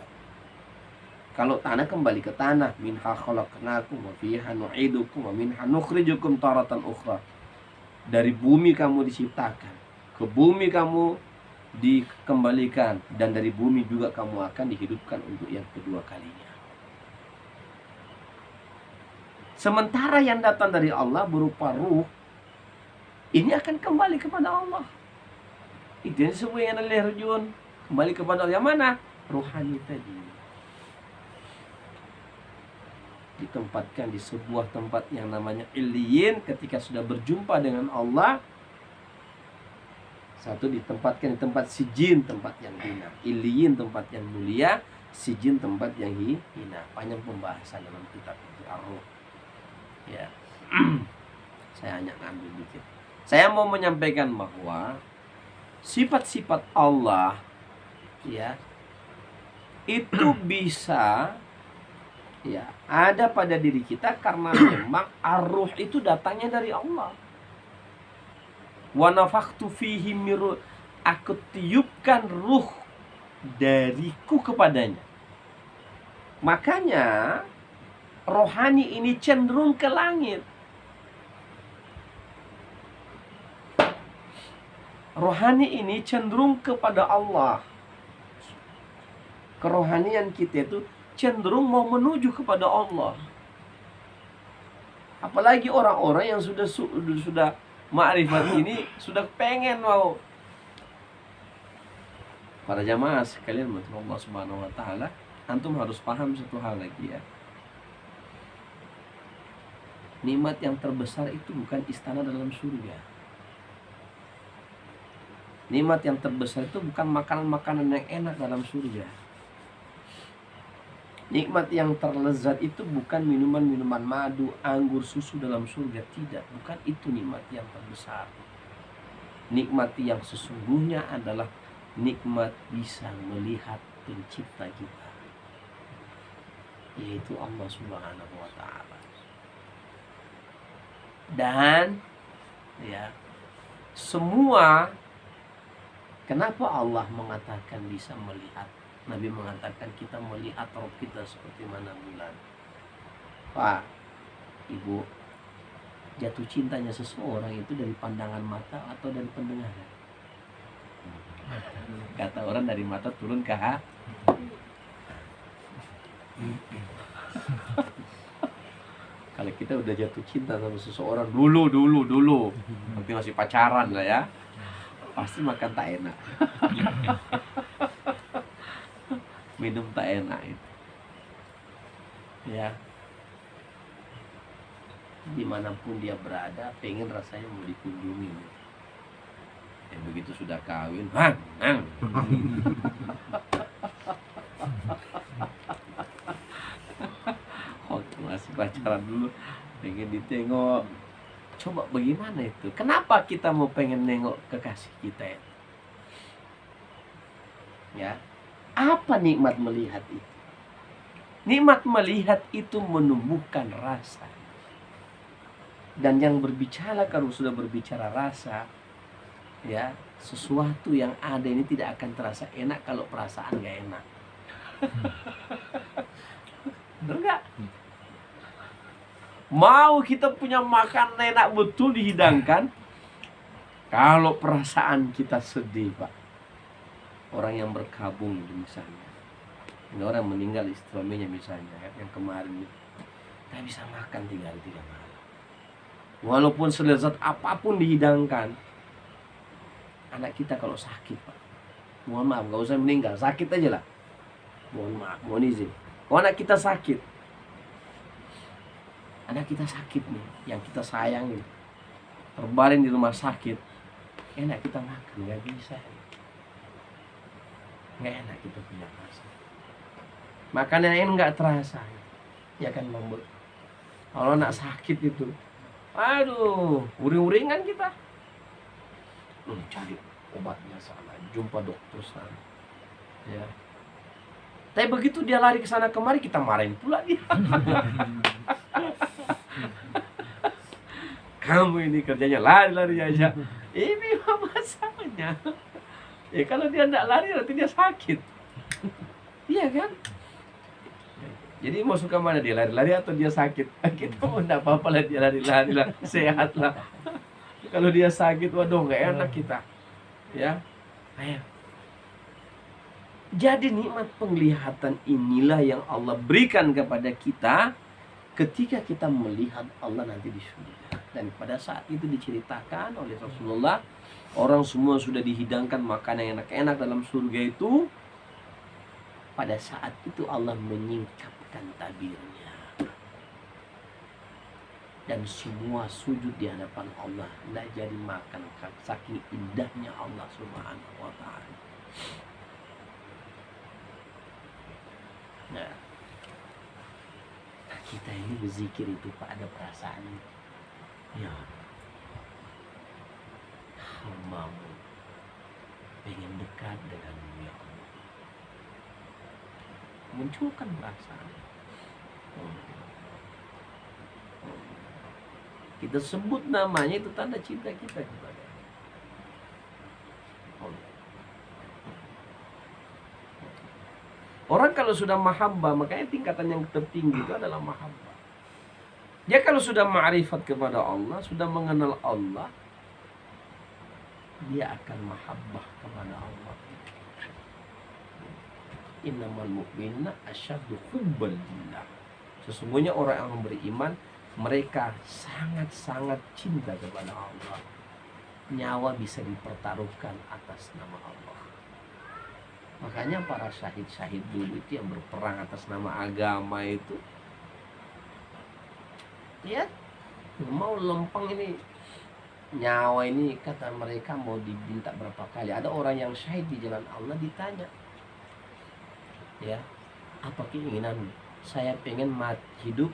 Kalau tanah kembali ke tanah, minha khalaqnakum wa fiha nu'idukum wa minha nukhrijukum taratan ukhra. Dari bumi kamu diciptakan, ke bumi kamu dikembalikan, dan dari bumi juga kamu akan dihidupkan untuk yang kedua kalinya. Sementara yang datang dari Allah berupa ruh, ini akan kembali kepada Allah. Itu yang disebut yang rujun, kembali kepada Allah. Yang mana? Ruhani tadi. Ditempatkan di sebuah tempat yang namanya Illiyin. Ketika sudah berjumpa dengan Allah, satu ditempatkan di tempat Sijin, tempat yang hina. Illiyin tempat yang mulia, Sijin tempat yang hina. Panjang pembahasan dalam kitab Ar-Ruh. Ya. Saya hanya ngambil dikit. Saya mau menyampaikan bahwa sifat-sifat Allah, ya, itu bisa, ya, ada pada diri kita karena memang ar-ruh itu datangnya dari Allah. Wa nafakhtu fihi miru, aku tiupkan ruh dariku kepadanya. Makanya rohani ini cenderung ke langit. Rohani ini cenderung kepada Allah. Kerohanian kita itu cenderung mau menuju kepada Allah. Apalagi orang-orang yang sudah ma'rifat ini, sudah pengen mau. Para jamaah sekalian, Allah Subhanahu wa taala, antum harus paham satu hal lagi, ya. Nikmat yang terbesar itu bukan istana dalam surga. Nikmat yang terbesar itu bukan makanan-makanan yang enak dalam surga. Nikmat yang terlezat itu bukan minuman-minuman madu, anggur, susu dalam surga. Tidak, bukan itu nikmat yang terbesar. Nikmat yang sesungguhnya adalah nikmat bisa melihat pencipta kita, yaitu Allah Subhanahu wa taala. Dan ya, semua, kenapa Allah mengatakan bisa melihat? Nabi mengatakan kita melihat Rabb kita seperti mana bulan. Pak, Ibu, jatuh cintanya seseorang itu dari pandangan mata atau dari pendengaran? Kata orang dari mata turun ke hati. Kalau kita udah jatuh cinta sama seseorang dulu, nanti masih pacaran lah ya, pasti makan tak enak, minum tak enak itu, ya. Dimanapun dia berada, pengen rasanya mau dikunjungi. Begitu sudah kawin, waktu masih pacaran dulu pengen ditengok. Coba bagaimana itu? Kenapa kita mau pengen nengok kekasih kita ya? Ya, apa nikmat melihat itu? Nikmat melihat itu menumbuhkan rasa. Dan yang berbicara, kalau sudah berbicara rasa, ya, sesuatu yang ada ini tidak akan terasa enak kalau perasaan gak enak. Bener gak? Mau kita punya makan enak betul dihidangkan, kalau perasaan kita sedih, Pak. Orang yang berkabung misalnya, ini orang meninggal suaminya misalnya, yang kemarin itu, tak bisa makan 3 hari 3 malam. Walaupun selezat apapun dihidangkan, anak kita kalau sakit, Pak, mohon maaf, gak usah meninggal, sakit aja lah, mohon maaf, mohon izin. Kalau anak kita sakit, nih, yang kita sayang ini, terbaring di rumah sakit, enak kita makan, gak bisa. Gak enak kita punya rasa. Makanan ini gak terasa, ya kan membuat. Kalau anak sakit itu, aduh, uring-uringan kita. Cari obatnya sana, jumpa dokter sana, ya. Tapi begitu dia lari ke sana kemari, kita marahin pula dia. Kamu ini kerjanya lari-lari aja. Ini masalahnya. Ya kalau dia tidak lari nanti dia sakit. Iya kan? Jadi mau suka mana, dia lari-lari atau dia sakit? Kita mau tidak apa-apa lah dia lari-lari lah, sehat lah. Kalau dia sakit, waduh nggak enak kita. Ya, ayo. Jadi nikmat penglihatan inilah yang Allah berikan kepada kita ketika kita melihat Allah nanti di surga. Dan pada saat itu diceritakan oleh Rasulullah, orang semua sudah dihidangkan makanan yang enak-enak dalam surga itu. Pada saat itu Allah menyingkapkan tabirnya. Dan semua sujud di hadapan Allah, tidak jadi makan, saking indahnya Allah Subhanahu wa ta'ala. Nah, kita ini berzikir itu Pak, ada perasaan, ya, hambamu pengen dekat denganmu ya Allah, munculkan perasaan. Kita sebut namanya, itu tanda cinta kita kepada Allah. Orang kalau sudah mahabbah, makanya tingkatan yang tertinggi itu adalah mahabbah. Dia kalau sudah ma'rifat kepada Allah, sudah mengenal Allah, dia akan mahabbah kepada Allah. Innamal mu'minuna asyaddu hubban lillah. Sesungguhnya orang yang beriman, mereka sangat-sangat cinta kepada Allah. Nyawa bisa dipertaruhkan atas nama Allah. Makanya para syahid-syahid dulu itu yang berperang atas nama agama itu, ya, mau lempeng ini, nyawa ini kata mereka mau diminta berapa kali. Ada orang yang syahid di jalan Allah ditanya, ya, apa keinginanmu? Saya pengen mati hidup,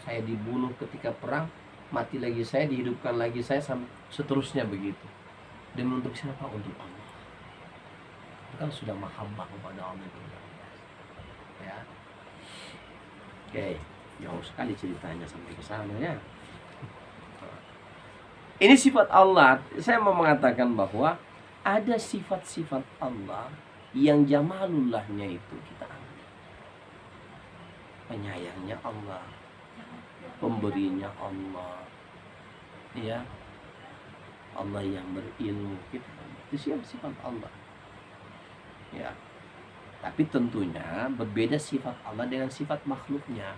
saya dibunuh ketika perang, mati lagi saya, dihidupkan lagi saya, seterusnya begitu. Dan untuk siapa? Untuk Allah. Kan sudah mahabbah kepada Allah itu, ya. Oke, jauh sekali ceritanya sampai ke sana ya. Ini sifat Allah. Saya mau mengatakan bahwa ada sifat-sifat Allah yang jamalullahnya itu kita ambil. Penyayangnya Allah, pemberinya Allah, ya. Allah yang berilmu, kita itu sifat Allah. Ya, Tapi tentunya berbeda sifat Allah dengan sifat makhluknya.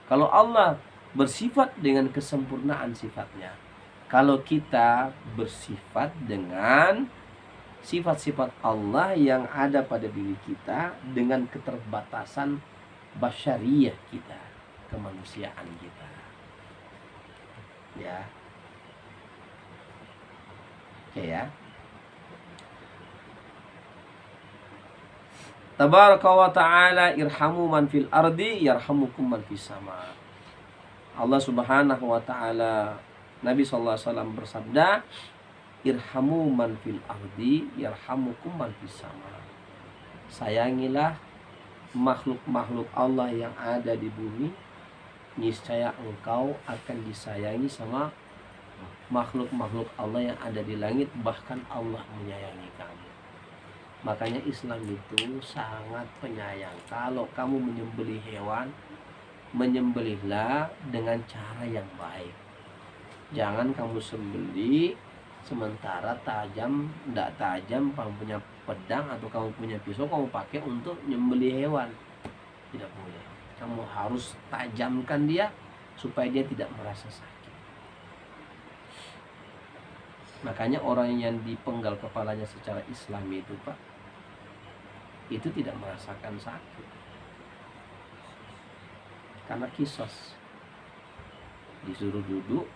Kalau Allah bersifat dengan kesempurnaan sifatnya, kalau kita bersifat dengan sifat-sifat Allah yang ada pada diri kita dengan keterbatasan basyariyah kita, kemanusiaan kita. Ya. Oke ya. Tabaraka wa ta'ala irhamu man fil ardi yarhamukum man fis sama. Allah Subhanahu wa ta'ala, Nabi sallallahu alaihi wasallam bersabda, irhamu man fil ardi yarhamukum man fis sama. Sayangilah makhluk-makhluk Allah yang ada di bumi, niscaya engkau akan disayangi sama makhluk-makhluk Allah yang ada di langit, bahkan Allah menyayangi kamu. Makanya Islam itu sangat penyayang. Kalau kamu menyembelih hewan, menyembelihlah dengan cara yang baik. Jangan kamu sembelih sementara tidak tajam, kamu punya pedang atau kamu punya pisau, kamu pakai untuk menyembelih hewan. Tidak boleh. Kamu harus tajamkan dia supaya dia tidak merasa sakit. Makanya orang yang dipenggal kepalanya secara Islami itu, Pak, itu tidak merasakan sakit. Karena kisos. Disuruh duduk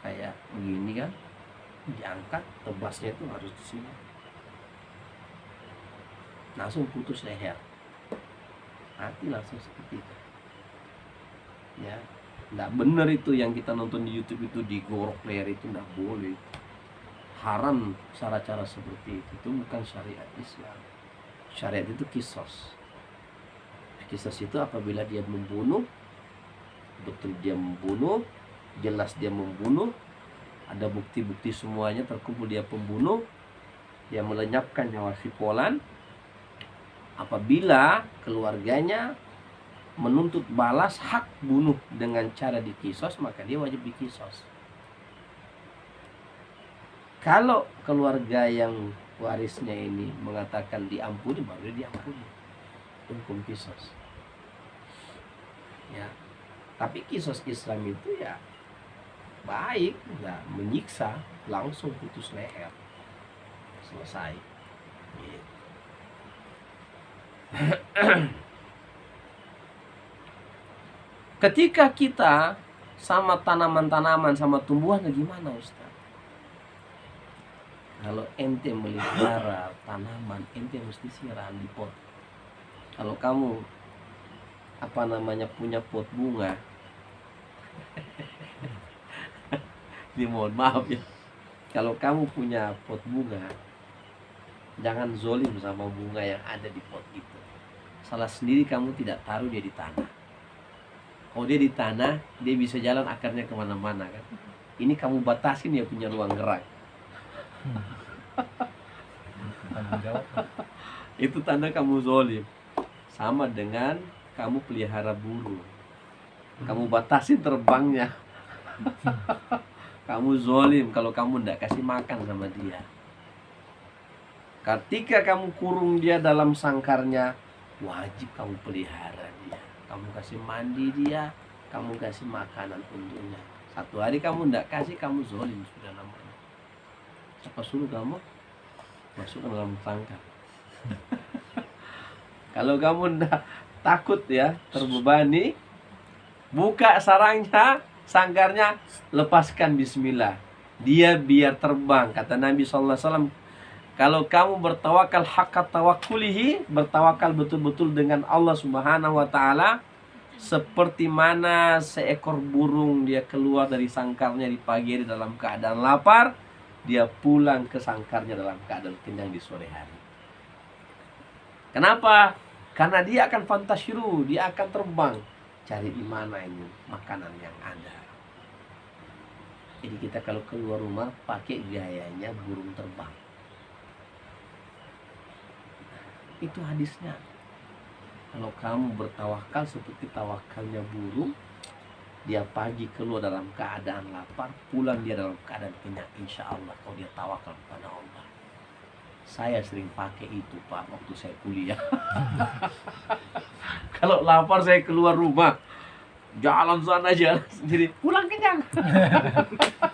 kayak begini kan, diangkat, tebasnya itu harus di sini. Langsung putus leher. Mati langsung seperti itu. Ya. Nggak benar itu yang kita nonton di YouTube itu, digorok leher itu nggak boleh. Haram cara-cara seperti itu. Itu bukan syariat Islam. Syariat itu kisos. Kisos itu apabila dia membunuh, betul dia membunuh, jelas dia membunuh, ada bukti-bukti semuanya terkumpul dia pembunuh, dia melenyapkan nyawa si Polan. Apabila keluarganya menuntut balas hak bunuh dengan cara dikisos, maka dia wajib dikisos. Kalau keluarga yang warisnya ini mengatakan diampuni, baru diampuni. Hukum kisos. Ya. Tapi kisos Islam itu ya baik, nggak menyiksa, langsung putus leher. Selesai. Gitu. Ketika kita sama tanaman-tanaman, sama tumbuhan, gimana Ustaz? Kalau ente melihara tanaman, ente mesti siram di pot. Kalau kamu punya pot bunga, ini mohon maaf ya, kalau kamu punya pot bunga, jangan zolim sama bunga yang ada di pot itu. Salah sendiri kamu tidak taruh dia di tanah. Kalau dia di tanah, dia bisa jalan akarnya kemana-mana kan. Ini kamu batasin dia punya ruang gerak. Tanggung jawab. Itu tanda kamu zolim. Sama dengan kamu pelihara burung. Kamu batasin terbangnya. Kamu zolim kalau kamu tidak kasih makan sama dia. Ketika kamu kurung dia dalam sangkarnya, wajib kamu pelihara dia. Kamu kasih mandi dia, kamu kasih makanan untuknya. Satu hari kamu tidak kasih, kamu zolim sudah namanya. Apa suruh kamu masuk ke dalam sangkar? Kalau kamu tidak takut ya, terbebani, buka sarangnya, sangkarnya, lepaskan bismillah. Dia biar terbang. Kata Nabi SAW, kalau kamu bertawakal haqqat tawakkulihi, bertawakal betul-betul dengan Allah Subhanahu wa taala, seperti mana seekor burung dia keluar dari sangkarnya di pagi hari dalam keadaan lapar, dia pulang ke sangkarnya dalam keadaan kenyang di sore hari. Kenapa? Karena dia akan fantasyiru, dia akan terbang cari di mana ini makanan yang ada. Jadi kita kalau keluar rumah pakai gayanya burung terbang. Itu hadisnya. Kalau kamu bertawakal seperti tawakalnya burung, dia pagi keluar dalam keadaan lapar, pulang dia dalam keadaan kenyang. Insya Allah kalau dia tawakal kepada Allah. Saya sering pakai itu Pak waktu saya kuliah. Kalau lapar saya keluar rumah, jalan sana jalan sendiri, pulang kenyang.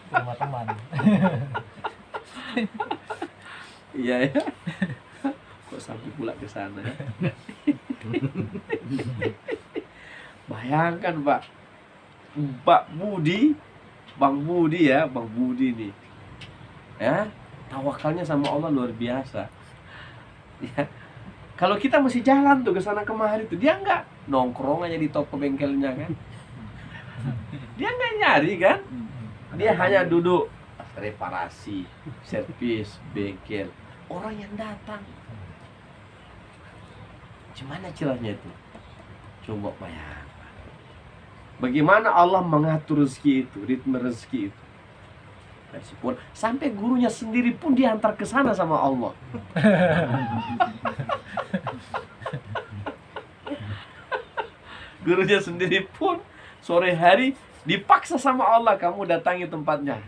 Sama teman. Iya ya. Kok sampai pula ke sana ya? Bayangkan Pak, Bang Budi nih, ya tawakalnya sama Allah luar biasa. Ya, kalau kita masih jalan tuh ke sana kemari tuh, dia nggak nongkrong aja di toko bengkelnya kan, dia nggak nyari kan, dia hanya duduk reparasi, servis, bengkel, orang yang datang. Gimana caranya itu? Coba bayangkan. Bagaimana Allah mengatur rezeki itu, ritme rezeki itu. Meskipun sampai gurunya sendiri pun diantar ke sana sama Allah. Gurunya sendiri pun sore hari dipaksa sama Allah, kamu datangi tempatnya.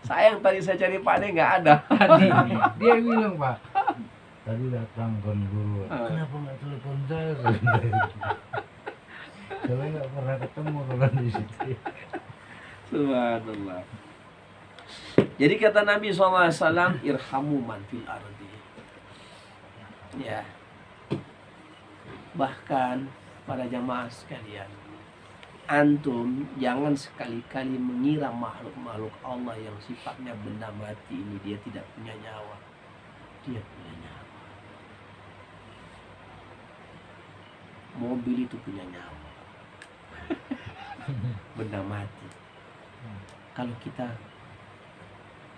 Sayang tadi saya cari Pak De nggak ada. Tadi dia bilang Pak, tadi datang kon guru, kenapa nggak telepon saya? Saya nggak pernah ketemu kalau di situ. Subhanallah. Jadi kata Nabi SAW, irhamu man fil ardi. Ya. Bahkan para jamaah sekalian, antum jangan sekali-kali mengira makhluk-makhluk Allah yang sifatnya benda mati ini dia tidak punya nyawa. Dia punya nyawa. Mobil itu punya nyawa. Benda mati. Kalau kita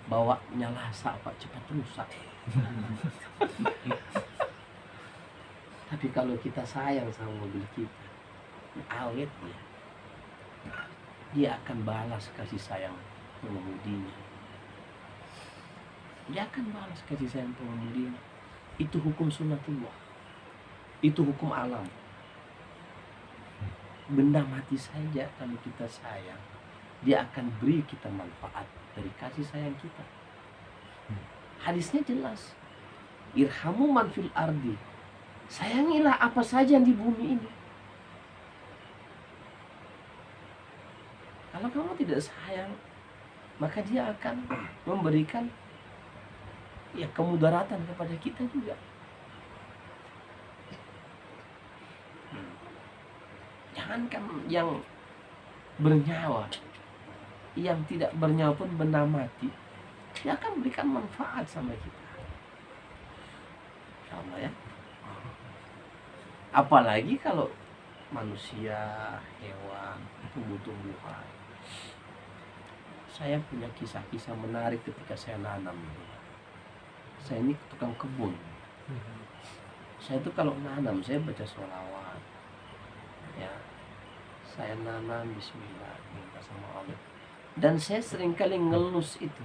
bawa nyala Pak, cepat rusak. Tapi kalau kita sayang sama mobil kita, awet dia akan balas kasih sayang pengemudinya. Dia akan balas kasih sayang pengemudinya. Itu hukum sunnatullah. Itu hukum alam. Benda mati saja kalau kita sayang, dia akan beri kita manfaat dari kasih sayang kita. Hadisnya jelas. Irhamu man fil ardi. Sayangilah apa saja yang di bumi ini. Kalau kamu tidak sayang, maka dia akan memberikan ya kemudaratan kepada kita juga. Jangankan yang bernyawa, yang tidak bernyawa pun benda mati, dia akan berikan manfaat sama kita. Insya Allah ya. Apalagi kalau manusia, hewan, tumbuh-tumbuhan. Saya punya kisah-kisah menarik ketika saya nanam. Saya ini tukang kebun. Saya itu kalau nanam, saya baca sholawat. Ya, saya nanam bismillah, minta sama Allah. Dan saya seringkali ngelus itu.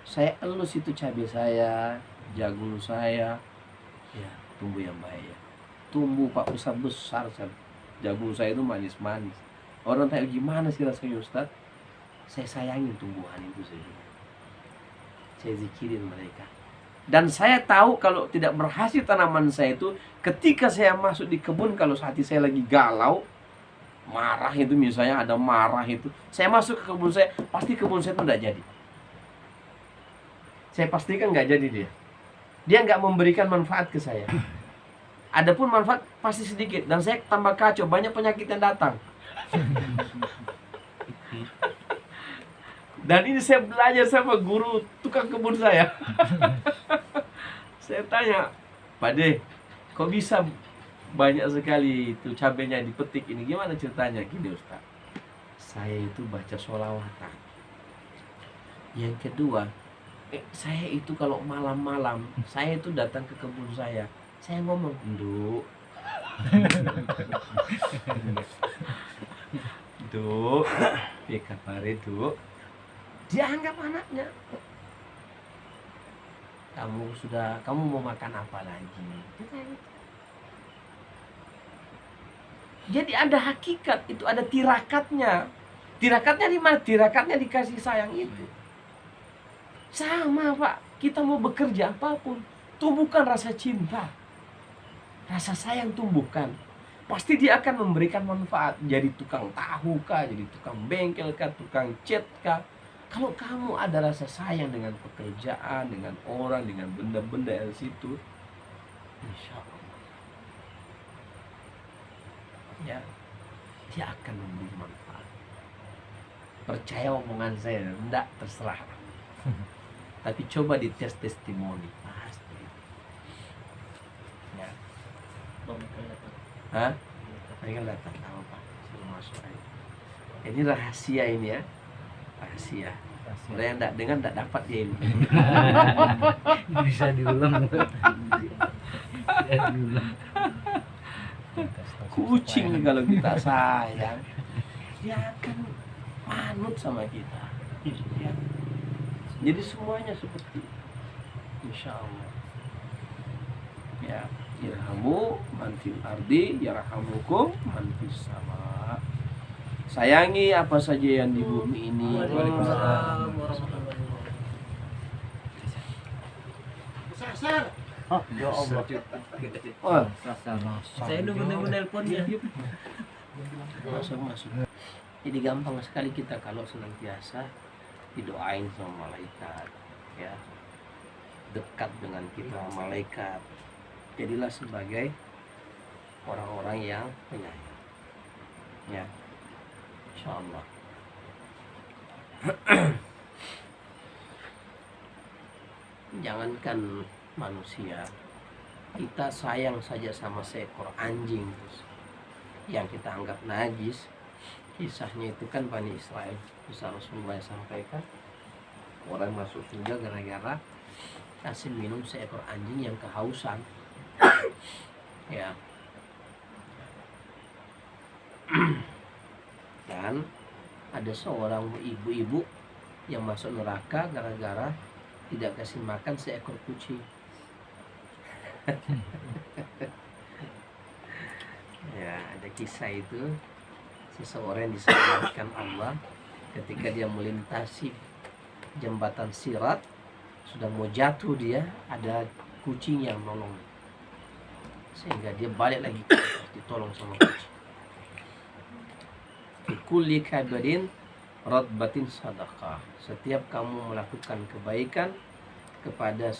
Saya elus itu cabai saya, jagung saya, ya tumbuh yang baik. Tumbuh Pak besar-besar, jagung saya itu manis-manis. Orang tanya gimana sih rasanya Ustaz? Saya sayangin tumbuhan itu saja. Saya zikirin mereka. Dan saya tahu kalau tidak berhasil tanaman saya itu, ketika saya masuk di kebun, kalau hati saya lagi galau, marah itu misalnya ada marah itu, saya masuk ke kebun saya, pasti kebun saya itu tidak jadi. Saya pastikan nggak jadi dia. Dia nggak memberikan manfaat ke saya. Adapun manfaat pasti sedikit, dan saya tambah kacau, banyak penyakit yang datang. Dan ini saya belajar sama guru tukang kebun saya. Saya tanya, Pak De, kok bisa banyak sekali itu cabenya dipetik ini? Gimana ceritanya? Gini Ustaz, saya itu baca sholawatan. Yang kedua, saya itu kalau malam-malam, saya itu datang ke kebun saya ngomong, Nduk, Duk, piye kabare Duk? Dia anggap anaknya. Kamu mau makan apa lagi? Jadi ada hakikat, itu ada tirakatnya. Tirakatnya di mana? Tirakatnya dikasih sayang itu. Sama Pak. kita mau bekerja apapun, tumbuhkan rasa cinta, rasa sayang tumbuhkan. Pasti dia akan memberikan manfaat. Jadi tukang tahu kah, jadi tukang bengkel kah, tukang cat kah. Kalau kamu ada rasa sayang dengan pekerjaan, dengan orang, dengan benda-benda yang situ, insya Allah, ya, dia akan memberi manfaat. Percaya omongan saya, enggak, terserah. Tapi coba dites testimoni, pasti. Ya. Hah? Ini kan datang, tahu Pak, suruh masuk aja. Ini rahasia ini ya, rahasia. Orang yang enggak dengar enggak dapat dia ini. Bisa diulang. Bisa diulang. Kucing kalau kita sayang, dia akan manut sama kita. Ya. Jadi semuanya seperti itu. Insya Allah. Ya, yarhamu man fil ardi yarhamukum man fis sama. Sayangi apa saja yang di bumi ini. Waalaikumsalam warahmatullahi wabarakatuh. Oh, ya Allah. Oh, Saya nunggu nelponnya. masuk. Jadi gampang sekali kita kalau senantiasa didoain sama malaikat, ya, dekat dengan kita malaikat. Jadilah sebagai orang-orang yang penyayang, ya, insya Allah. Jangankan manusia, kita sayang saja sama seekor anjing yang kita anggap najis. Kisahnya itu kan Bani Israel, bisa Rasulullah sampaikan, orang masuk surga gara-gara kasih minum seekor anjing yang kehausan. Ya. Dan ada seorang ibu-ibu yang masuk neraka gara-gara tidak kasih makan seekor kucing. Ya, ada kisah itu. Seseorang yang diselamatkan Allah ketika dia melintasi jembatan Sirat, sudah mau jatuh dia, ada kucing yang nolong, sehingga dia balik lagi, ditolong sama kucing. Kulli kabarin radbatin sadaqah. Setiap kamu melakukan kebaikan kepada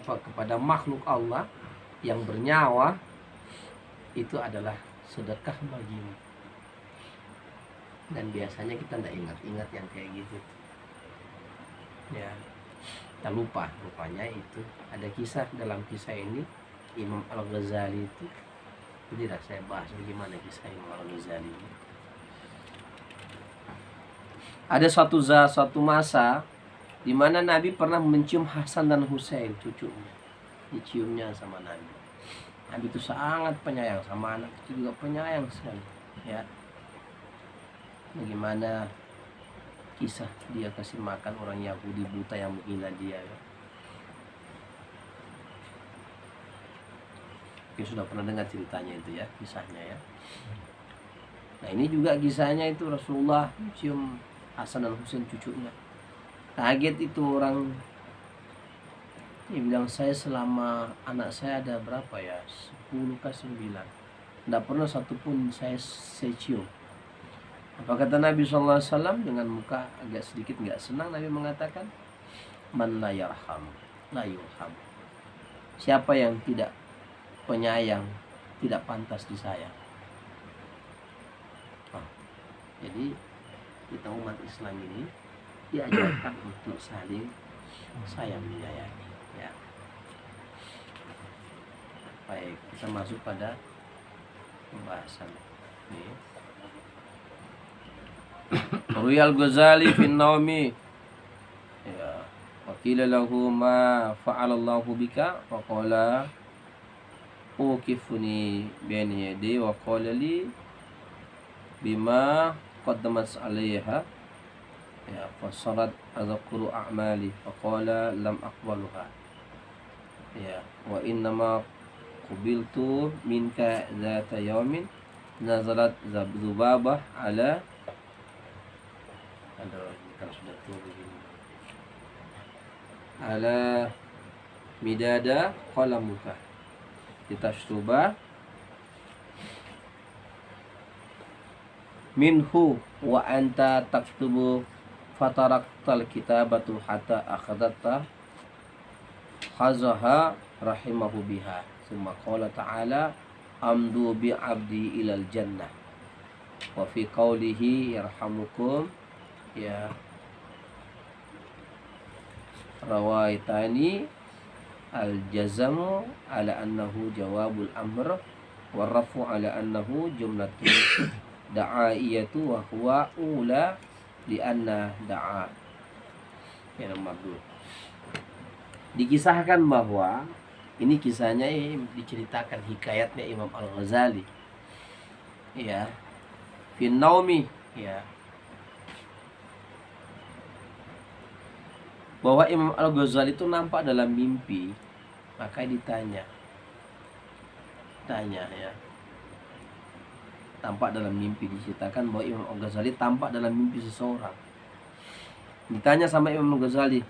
kepada makhluk Allah yang bernyawa, itu adalah sedekah bagimu. Dan biasanya kita tidak ingat yang kayak gitu, ya, kita rupanya itu ada kisah. Dalam kisah ini Imam Al-Ghazali itu tidak saya bahas bagaimana kisah Imam Al-Ghazali ini. Ada suatu masa di mana Nabi pernah mencium Hasan dan Husain, cucunya, diciumnya sama Nabi. Nabi itu sangat penyayang sama anak, itu juga penyayang sekali, ya. Bagaimana kisah dia kasih makan orang Yahudi buta yang menghina dia, ya. Kita sudah pernah dengar ceritanya itu, ya, kisahnya, ya. Nah, ini juga kisahnya itu Rasulullah cium Hasan dan Husain, cucunya. Kaget itu orang. Dia bilang, saya selama anak saya ada berapa ya, 10 ke 9, tidak pernah satupun saya cium. Apa kata Nabi SAW dengan muka agak sedikit nggak senang? Nabi mengatakan, man la yarham la yurham. Siapa yang tidak penyayang tidak pantas disayang. Jadi kita umat Islam ini diajarkan untuk saling sayang menyayangi, ya. Baik, kita masuk pada pembahasan ini. Ruyal Ghazali fin naumi, ya, wa qila lahu ma fa'alallahu bika, wa qala uqifuni baina yadi wa qala li bima qaddamat alaiha, ya, fasarat azkuru a'mali wa qala lam aqbaluha, ya, wa innama qubiltu minka zata yawmin nazalat zubabah ala. Aduh, kalau sudah tua begini. ala midada qalamuka litashtuba minhu wa anta taktubu fataraktal kitabatu hatta akhadatta khazaha rahimahu biha summa qala ta'ala amdu bi abdi ilal jannah wa fi qawlihi yarhamukum ya rawaitani al jazamu ala annahu jawabul amr wa rafu ala annahu jumlatul da'aiyatu wa huwa ula li anna da'a ya nomor 2. Dikisahkan bahwa ini kisahnya diceritakan hikayatnya Imam Al-Ghazali ya fin naumi ya bahwa Imam Al-Ghazali itu nampak dalam mimpi, maka ditanya ya tampak dalam mimpi, diceritakan bahwa Imam Al-Ghazali tampak dalam mimpi seseorang. Ditanya sama Imam Al-Ghazali,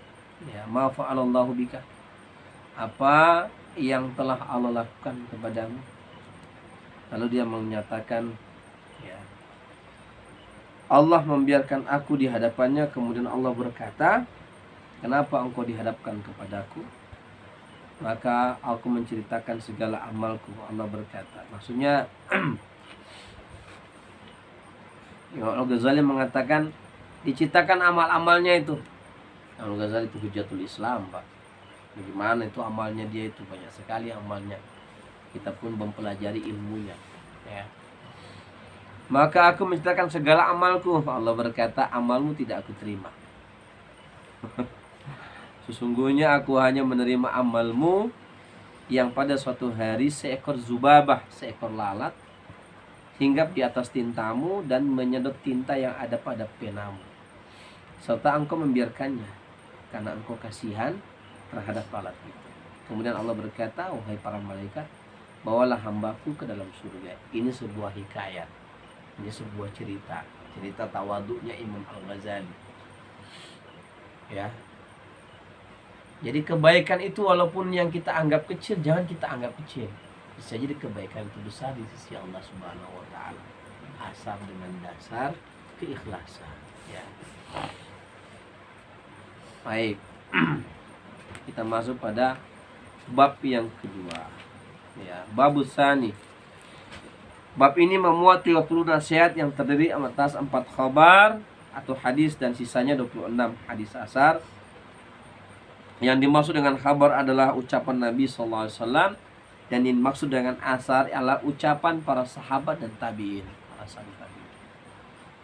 ya, ma fa'alallahu bika? Apa yang telah Allah lakukan kepadamu? Lalu dia menyatakan, ya, Allah membiarkan aku di hadapannya, kemudian Allah berkata, kenapa engkau dihadapkan kepadaku? Maka aku menceritakan segala amalku. Allah berkata, maksudnya Imam Al-Ghazali mengatakan diceritakan amal-amalnya itu. Imam Al-Ghazali itu Hujatul Islam, Pak. Bagaimana itu amalnya dia itu, banyak sekali amalnya. Kita pun mempelajari ilmunya, ya. Maka aku menceritakan segala amalku. Allah berkata, amalmu tidak aku terima. Sesungguhnya aku hanya menerima amalmu yang pada suatu hari seekor zubabah, seekor lalat hinggap di atas tintamu dan menyedot tinta yang ada pada penamu, serta engkau membiarkannya karena engkau kasihan terhadap lalat itu. Kemudian Allah berkata, wahai para malaikat, bawalah hambaku ke dalam surga. Ini sebuah hikayat, ini sebuah cerita tawaduknya Imam Al-Ghazali, ya. Jadi kebaikan itu walaupun yang kita anggap kecil, jangan kita anggap kecil. Bisa jadi kebaikan itu besar di sisi Allah Subhanahu wa taala. Asal dengan dasar keikhlasan, ya. Baik. Kita masuk pada bab yang kedua. Ya, babus tsani. Bab ini memuat 30 nasihat yang terdiri atas 4 khabar atau hadis dan sisanya 26 hadis asar. Yang dimaksud dengan khabar adalah ucapan Nabi sallallahu alaihi wasallam, dan yang dimaksud dengan asar adalah ucapan para sahabat dan tabi'in, para sahabat tabi'in.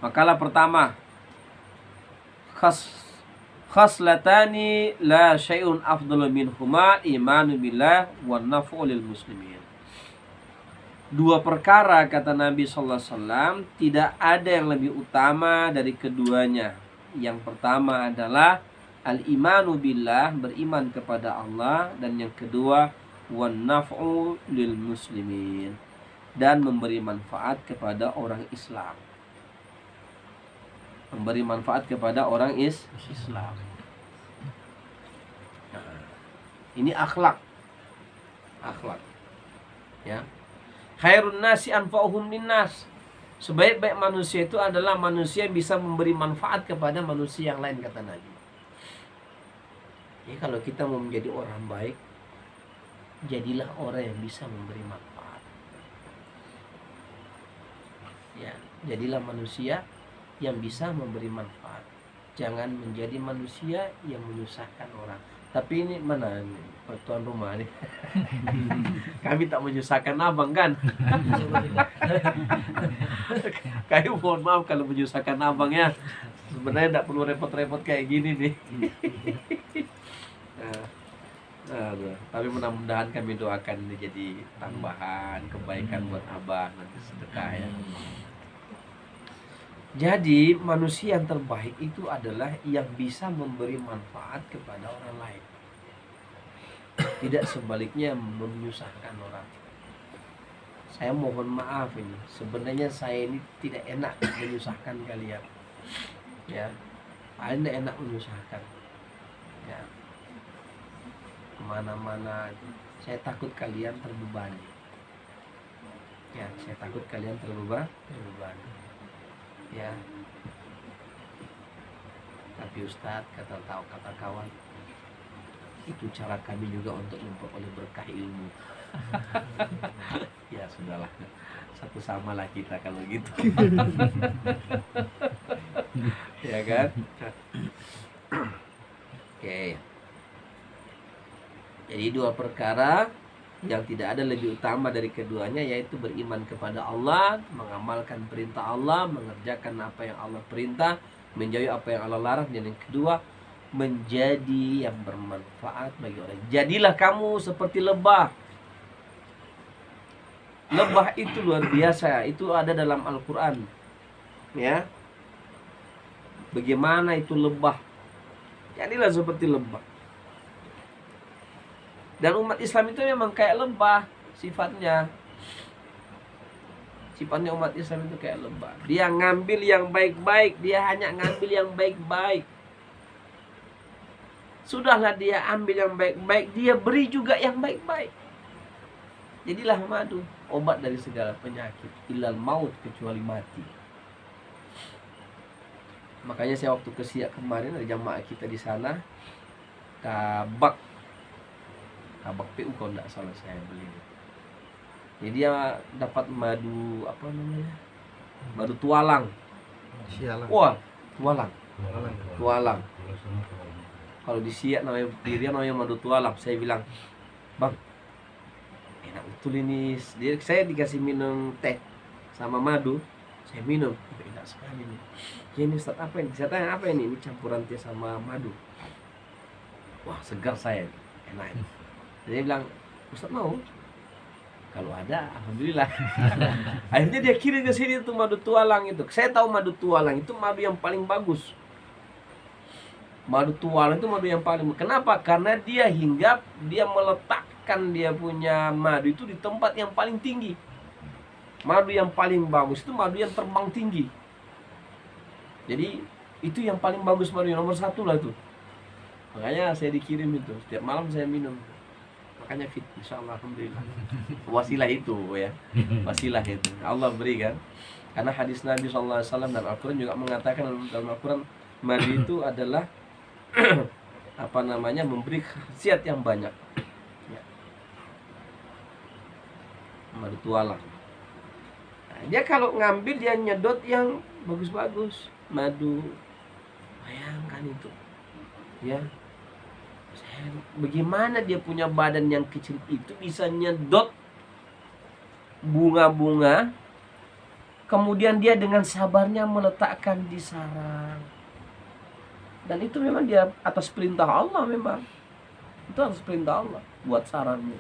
Makalah pertama, khaslatani la syai'un afdalu minhuma imanu billah wa naf'u lil muslimin. 2 perkara, kata Nabi sallallahu alaihi wasallam, tidak ada yang lebih utama dari keduanya. Yang pertama adalah al-imanu billah, beriman kepada Allah, dan yang kedua wan naf'u lil muslimin, dan memberi manfaat kepada orang Islam. Memberi manfaat kepada orang Islam. Nah, ini akhlak. Ya. Khairun nasi anfa'uhum linnas. Sebaik-baik manusia itu adalah manusia yang bisa memberi manfaat kepada manusia yang lain, kata Nabi. Jadi kalau kita mau menjadi orang baik, jadilah orang yang bisa memberi manfaat. Ya, jadilah manusia yang bisa memberi manfaat. Jangan menjadi manusia yang menyusahkan orang. Tapi ini mana tuan rumah nih? Kami tak menyusahkan abang kan? Kami mohon maaf kalau menyusahkan abang ya. Sebenarnya tidak perlu repot-repot kayak gini nih. Tapi mudah-mudahan kami doakan ini jadi tambahan kebaikan buat abang nanti sedekah ya. Jadi manusia yang terbaik itu adalah yang bisa memberi manfaat kepada orang lain, tidak sebaliknya menyusahkan orang. Saya mohon maaf ini, sebenarnya saya ini tidak enak menyusahkan kalian, ya. Paling tidak enak menyusahkan, ya. kemana-mana. Saya takut kalian terbebani. Ya, saya takut kalian terbebani. Ya. Tapi Ustadz, kata kawan, itu cara kami juga untuk memperoleh berkah ilmu. Ya sudahlah, satu sama lah kita kalau gitu. Ya kan? Oke. Jadi dua perkara yang tidak ada lebih utama dari keduanya, yaitu beriman kepada Allah, mengamalkan perintah Allah, mengerjakan apa yang Allah perintah, menjauhi apa yang Allah larang, dan yang kedua menjadi yang bermanfaat bagi orang. Jadilah kamu seperti lebah. Lebah itu luar biasa, itu ada dalam Al-Quran. Ya, bagaimana itu lebah? Jadilah seperti lebah. Dan umat Islam itu memang kayak lebah sifatnya. Sifatnya umat Islam itu kayak lebah. Dia ngambil yang baik-baik, dia hanya ngambil yang baik-baik. Sudahlah dia ambil yang baik-baik, dia beri juga yang baik-baik. Jadilah madu, obat dari segala penyakit, ilal maut, kecuali mati. Makanya saya waktu ke Siak kemarin, ada jamaah kita di sana, Kabak PU kalau tidak salah saya beli. Jadi dia dapat madu, apa namanya? Madu tualang. Wah, tualang. Kalau di Siak namanya madu tualang. Saya bilang, "Bang, enak betul ini." Saya dikasih minum teh sama madu, saya minum, enak sekali nih. Ya ini Ustaz, apa ini? Saya tanya, apa ini? Ini campuran teh sama madu. Wah, segar saya, enak. Dia bilang, "Ustaz mau?" Kalau ada, alhamdulillah. Akhirnya dia kirim ke sini tuh madu tualang itu. Saya tahu madu tualang itu madu yang paling bagus. Madu tualang itu madu yang paling. Kenapa? Karena dia hinggap, dia meletakkan dia punya madu itu di tempat yang paling tinggi. Madu yang paling bagus itu madu yang terbang tinggi. Jadi itu yang paling bagus, madu yang nomor 1 lah itu. Makanya saya dikirim itu. Setiap malam saya minum. Makanya fit, insyaallah, alhamdulillah. Wasilah itu ya, wasilah itu Allah berikan. Karena hadis Nabi SAW dan Al-Quran juga mengatakan dalam Al-Quran, madu itu adalah apa namanya, memberi khasiat yang banyak. Ya. Madu tualang. Nah, dia kalau ngambil dia nyedot yang bagus-bagus, madu. Bayangkan itu, ya. Bagaimana dia punya badan yang kecil itu bisa nyedot bunga-bunga, kemudian dia dengan sabarnya meletakkan di sarang. Dan itu memang dia atas perintah Allah, memang itu atas perintah Allah buat sarangnya.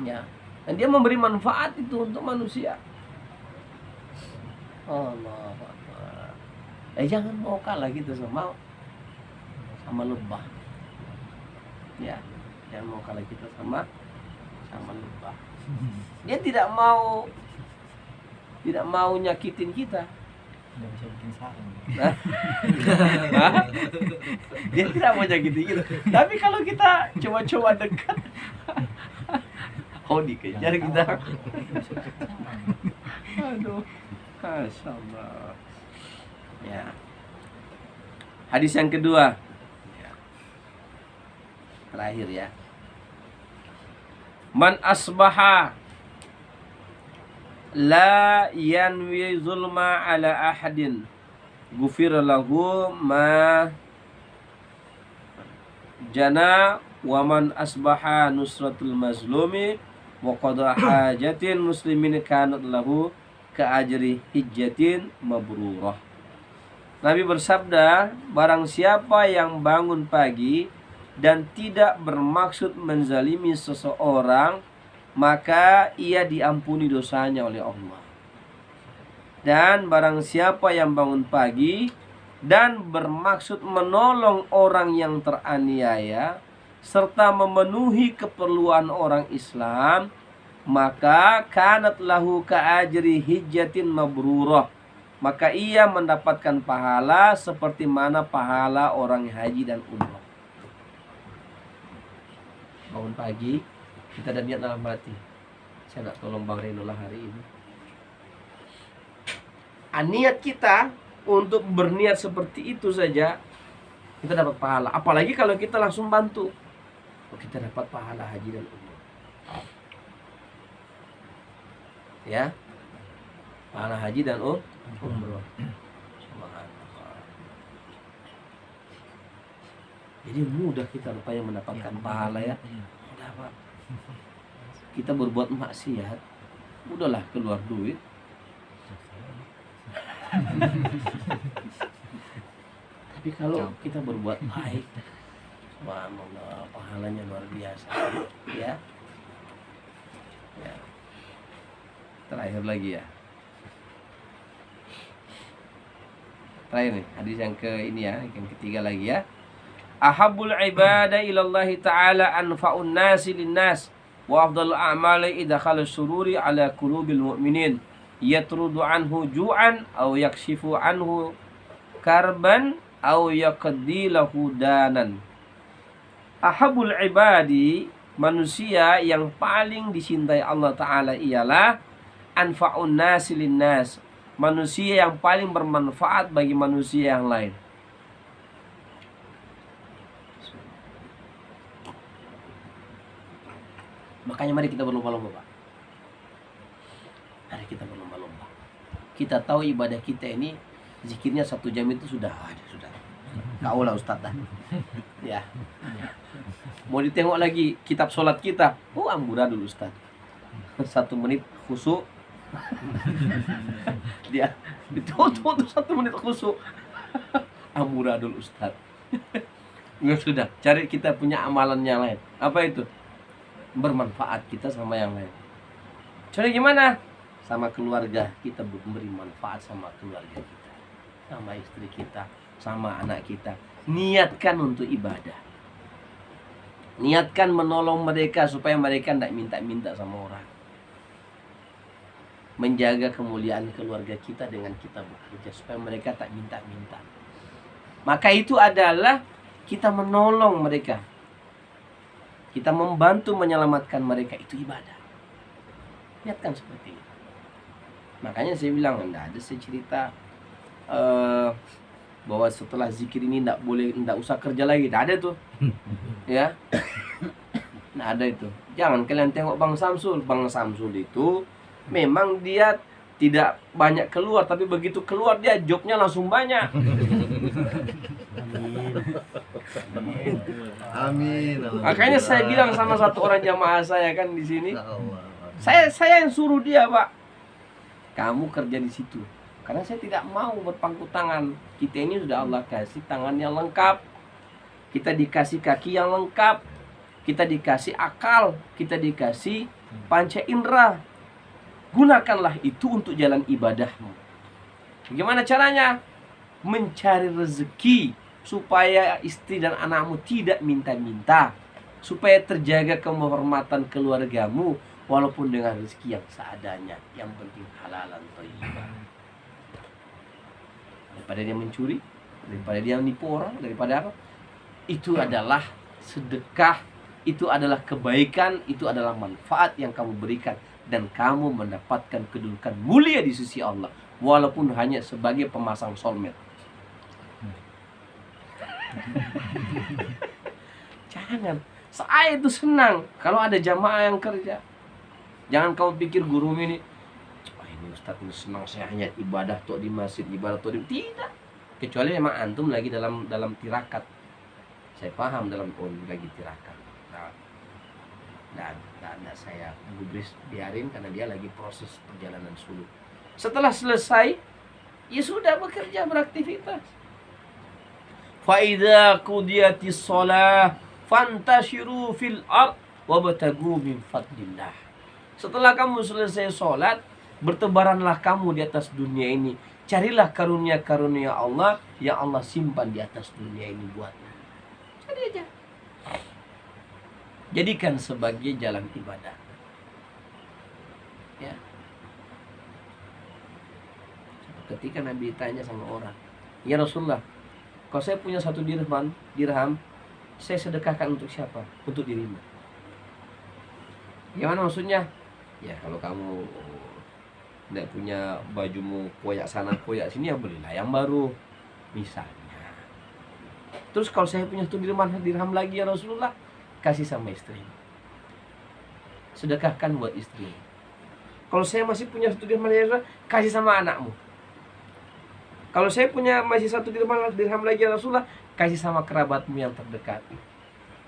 Ya, dan dia memberi manfaat itu untuk manusia. Allah Akbar. Jangan mau kalah gitu sama lebah. Ya, jangan mau kalah kita sama lebah. Dia tidak mau nyakitin kita. Nggak bisa bikin sarang. Dia tidak mau nyakitin kita. Tapi kalau kita coba-coba dekat, dikejar kita. Aduh, Masya Allah. Ya. Hadis yang kedua. Terakhir ya. Man asbaha la yanwi zulma ala ahadin ghufira lahu ma jana wa man asbaha nusratul mazlumi wa qada hajatin muslimin kanat lahu ka ajri hijjatin mabrurah. Nabi bersabda, barang siapa yang bangun pagi dan tidak bermaksud menzalimi seseorang, maka ia diampuni dosanya oleh Allah. Dan barang siapa yang bangun pagi dan bermaksud menolong orang yang teraniaya serta memenuhi keperluan orang Islam, maka kanat lahu ka ajri hijjatin mabrurah, maka ia mendapatkan pahala seperti mana pahala orang haji dan umrah. bangun pagi, kita ada niat dalam hati, saya nak tolong Bang Reno lah hari ini. Niat kita untuk berniat seperti itu saja, kita dapat pahala. Apalagi kalau kita langsung bantu, kita dapat pahala haji dan umroh. Ya, pahala haji dan umroh. Subhanallah. Jadi mudah kita rupanya mendapatkan pahala ya. Mudah Pak. Kita berbuat maksiat, mudahlah keluar duit. Tapi kalau kita berbuat baik, subhanallah, pahalanya luar biasa. Ya. Ya. Terakhir lagi ya. Terakhir nih, hadis yang ini ya, yang ketiga lagi ya. Ahabbul ibadah ilallahi ta'ala anfa'un nasi linnas wa afdalul a'mali idkhalus sururi ala qulubil mu'minin yatrudu anhu ju'an aw yakshifu anhu karban aw yaqdi lahu danan. Ahabbul ibadi, manusia yang paling dicintai Allah Ta'ala ialah anfa'un nasi linnas, manusia yang paling bermanfaat bagi manusia yang lain. Makanya mari kita berlomba-lomba Pak. Mari kita berlomba-lomba. Kita tahu ibadah kita ini zikirnya 1 jam itu sudah kau lah Ustaz dah. Ya. Mau ditengok lagi kitab sholat kita, amburadul Ustaz. 1 menit khusyuk. Dia ditutup 1 menit khusyuk. Amburadul Ustaz. Ya sudah, cari kita punya amalan yang lain. Apa itu? Bermanfaat kita sama yang lain. Cari gimana? Sama keluarga, kita memberi manfaat sama keluarga kita, sama istri kita, sama anak kita. Niatkan untuk ibadah. Niatkan menolong mereka supaya mereka tidak minta-minta sama orang. Menjaga kemuliaan keluarga kita dengan kita bekerja supaya mereka tak minta-minta. Maka itu adalah kita menolong mereka. Kita membantu menyelamatkan mereka, itu ibadah. Niatkan seperti itu. Makanya saya bilang, enggak ada saya cerita bahwa setelah zikir ini enggak usah kerja lagi. Enggak ada tuh. Ya. Enggak ada itu. Jangan kalian tengok Bang Samsul. Bang Samsul itu memang dia tidak banyak keluar, tapi begitu keluar dia jobnya langsung banyak. Amin. Makanya saya bilang sama satu orang jamaah saya kan di sini, saya yang suruh dia Pak, kamu kerja di situ, karena saya tidak mau berpangku tangan. Kita ini sudah Allah kasih tangan yang lengkap, kita dikasih kaki yang lengkap, kita dikasih akal, kita dikasih panca indera. Gunakanlah itu untuk jalan ibadahmu. Bagaimana caranya? Mencari rezeki supaya istri dan anakmu tidak minta-minta, supaya terjaga kehormatan keluargamu walaupun dengan rezeki yang seadanya, yang penting halalan thayyibah. Daripada dia mencuri, daripada dia menipu orang, daripada apa? Itu adalah sedekah, itu adalah kebaikan, itu adalah manfaat yang kamu berikan, dan kamu mendapatkan kedudukan mulia di sisi Allah walaupun hanya sebagai pemasang solmet. Jangan. Saya itu senang kalau ada jamaah yang kerja. Jangan kamu pikir guru ini, ini Ustaz ini senang saya hanya ibadah tuh di masjid, ibadah tuh di... Tidak. Kecuali memang antum lagi dalam tirakat. Saya paham dalam lagi tirakat. Nah, saya gubris biarin karena dia lagi proses perjalanan suluk. Setelah selesai, ya sudah bekerja, beraktivitas. Fa idza qudiyatis shalah fantashiru fil ard wabtagu min fadlillah. Setelah kamu selesai sholat, bertebaranlah kamu di atas dunia ini. Carilah karunia-karunia Allah yang Allah simpan di atas dunia ini buatmu. Cari aja. Jadikan sebagai jalan ibadah. Ya. Ketika Nabi ditanya sama orang, ya Rasulullah, kalau saya punya 1 dirham, saya sedekahkan untuk siapa? Untuk dirimu. Gimana maksudnya? Ya kalau kamu tidak punya bajumu koyak sana koyak sini, ya belilah yang baru misalnya. Terus kalau saya punya 1 dirham lagi ya Rasulullah, kasih sama istri, sedekahkan buat istri. Kalau saya masih punya 1 dirham lagi ya Rasulullah, kasih sama anakmu. Kalau saya punya masih 1 dirham lagi ya Rasulullah, kasih sama kerabatmu yang terdekat.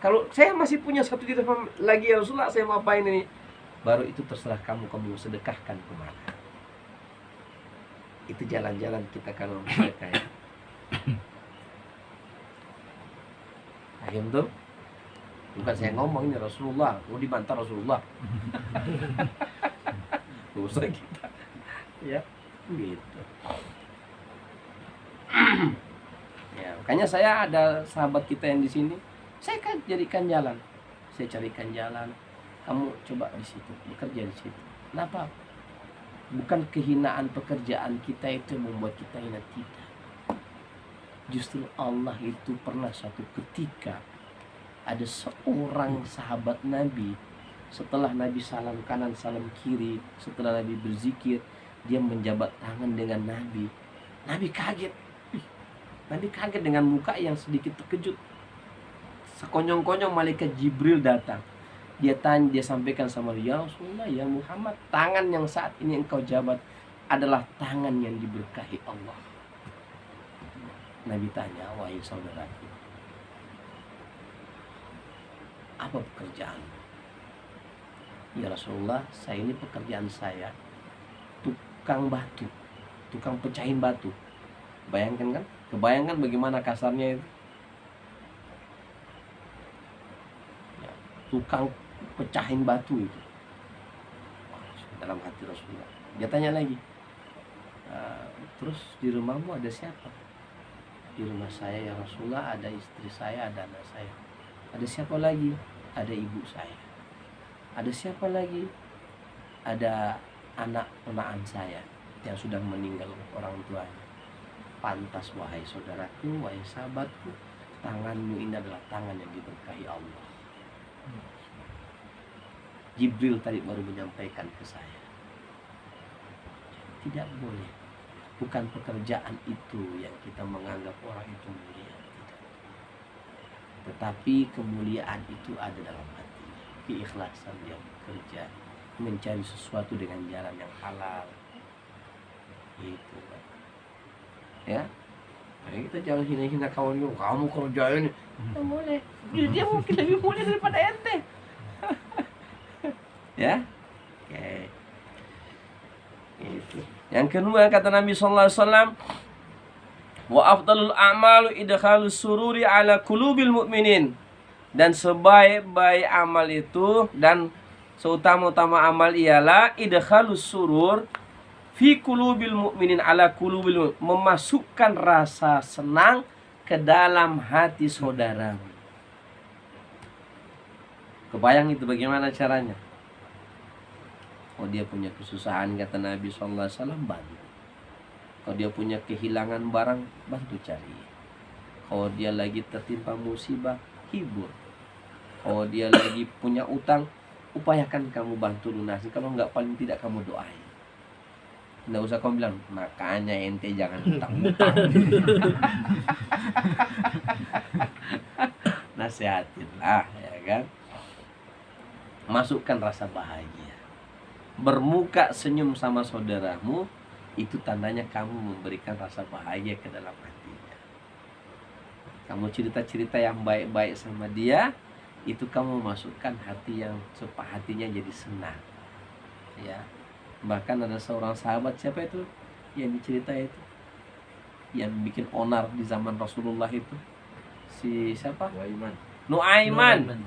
Kalau saya masih punya 1 dirham lagi ya Rasulullah, saya mau apain ini? Baru itu terserah kamu sedekahkan kemana. Itu jalan-jalan kita kalau sedekah ya. Paham tuh? Bukan saya ngomong, ini Rasulullah, mau dibantah Rasulullah. Dosa kita. Ya, gitu. Ya, makanya saya ada sahabat kita yang di sini, saya kan jadikan jalan. Saya carikan jalan. Kamu coba di situ, bekerja di situ. Kenapa? Bukan kehinaan pekerjaan kita itu yang membuat kita hina, tidak. Justru Allah itu pernah suatu ketika ada seorang sahabat Nabi, setelah Nabi salam kanan salam kiri, setelah Nabi berzikir, dia menjabat tangan dengan Nabi. Nabi kaget. Nabi kaget dengan muka yang sedikit terkejut. Sekonyong-konyong malaikat Jibril datang. Dia tanya, dia sampaikan sama dia, ya Rasulullah, ya Muhammad, tangan yang saat ini engkau jabat adalah tangan yang diberkahi Allah. Nabi tanya, wahai saudaraku, apa pekerjaan? Ya Rasulullah, saya ini pekerjaan saya tukang batu, tukang pecahin batu. Bayangkan kan? Kebayangkan bagaimana kasarnya itu? Ya, tukang pecahin batu itu. Dalam hati Rasulullah. Dia tanya lagi, terus di rumahmu ada siapa? Di rumah saya ya Rasulullah ada istri saya, ada anak saya. Ada siapa lagi? Ada ibu saya. Ada siapa lagi? Ada anak ponakan saya yang sudah meninggal orang tuanya. Pantas wahai saudaraku, wahai sahabatku, tanganmu ini adalah tangan yang diberkahi Allah. Jibril tadi baru menyampaikan ke saya. Tidak boleh. Bukan pekerjaan itu yang kita menganggap orang itu mulia. Tidak. Tetapi kemuliaan itu ada dalam hatinya. Keikhlasan dia bekerja, mencari sesuatu dengan jalan yang halal. Itu. Ya. Nah, kita jangan hina-hina kawan kamu kerja ini. Tidak boleh. Dia mungkin lebih mulia daripada ente. Ya. Oke. Itu. Yang kedua kata Nabi sallallahu alaihi wasallam, wa afdalul a'malu idkhalus sururi ala qulubil mu'minin. Dan sebaik-baik amal itu dan seutama-utama amal ialah idkhalus surur fi qulubil mu'minin ala qulubil, memasukkan rasa senang ke dalam hati saudaramu. Kebayang itu bagaimana caranya? Oh dia punya kesusahan kata Nabi sallallahu alaihi wasallam, bantu. Kalau dia punya kehilangan barang, bantu cari. Kalau dia lagi tertimpa musibah, hibur. Kalau dia lagi punya utang, upayakan kamu bantu lunasi. Kalau enggak, paling tidak kamu doain. Nggak usah kamu bilang, makanya ente jangan utang-utang. Nasihatinlah, ya kan. Masukkan rasa bahagia. Bermuka senyum sama saudaramu, itu tandanya kamu memberikan rasa bahagia ke dalam hatinya. Kamu cerita-cerita yang baik-baik sama dia, itu kamu masukkan hati yang hatinya jadi senang. Ya. Bahkan ada seorang sahabat, siapa itu yang dicerita itu, yang bikin onar di zaman Rasulullah itu, si siapa? Nuaiman.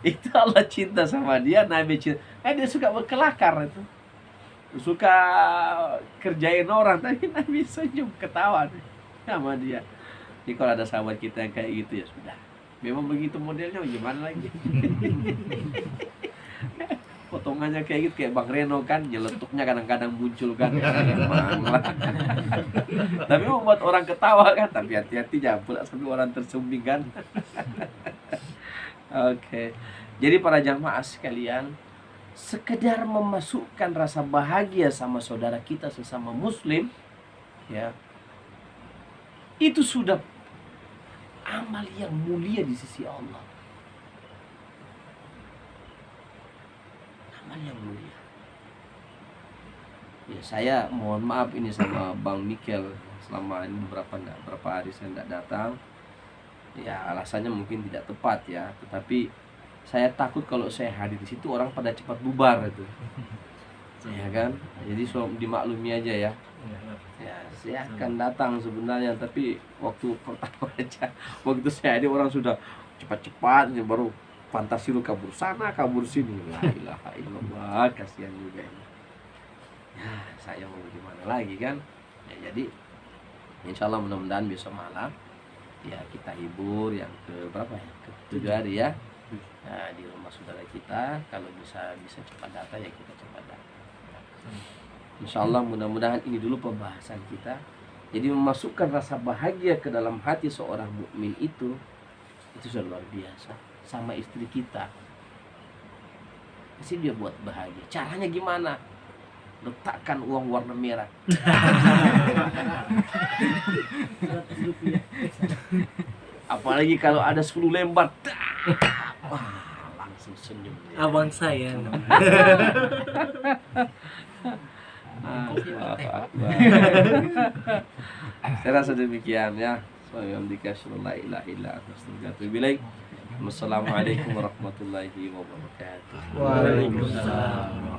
Itu Allah cinta sama dia, Nabi cinta. Dia suka berkelakar itu, suka kerjain orang, tapi Nabi senyum ketawa sama dia. Jadi kalau ada sahabat kita yang kayak gitu, ya sudah, memang begitu modelnya, gimana lagi. Potongannya kayak gitu, kayak Bang Reno kan, jeletuknya kadang-kadang muncul kan. Tapi membuat orang ketawa kan, tapi hati-hati jangan pula sampai orang tersumbing kan. Oke. Jadi para jamaah sekalian, sekedar memasukkan rasa bahagia sama saudara kita sesama muslim, ya, itu sudah amal yang mulia di sisi Allah. Amal yang mulia. Ya, saya mohon maaf ini sama Bang Mikel, selama ini beberapa hari saya tidak datang. Ya, alasannya mungkin tidak tepat ya, tetapi saya takut kalau saya hadir di situ orang pada cepat bubar itu. Ya kan? Jadi dimaklumi aja ya. Ya, saya akan datang sebenarnya, tapi waktu pertama aja, waktu saya hadir orang sudah cepat-cepat, baru fantasi lu kabur sana, kabur sini. La ilaha illallah, kasihan juga ini. Ya, saya mau gimana lagi kan? Ya, jadi insya Allah mudah-mudahan besok malam ya kita hibur yang ke berapa ya? Ke-7 hari ya. Nah, di rumah saudara kita, kalau bisa cepat datang ya kita cepat datang. Insya Allah mudah-mudahan ini dulu pembahasan kita. Jadi memasukkan rasa bahagia ke dalam hati seorang mukmin itu sudah luar biasa. Sama istri kita, pasti dia buat bahagia. Caranya gimana? Letakkan uang warna merah. Apalagi kalau ada 10 lembar, wah, langsung senyum. Abang saya. Saya rasa demikian ya. Wassalamualaikum warahmatullahi wabarakatuh. Waalaikumsalam.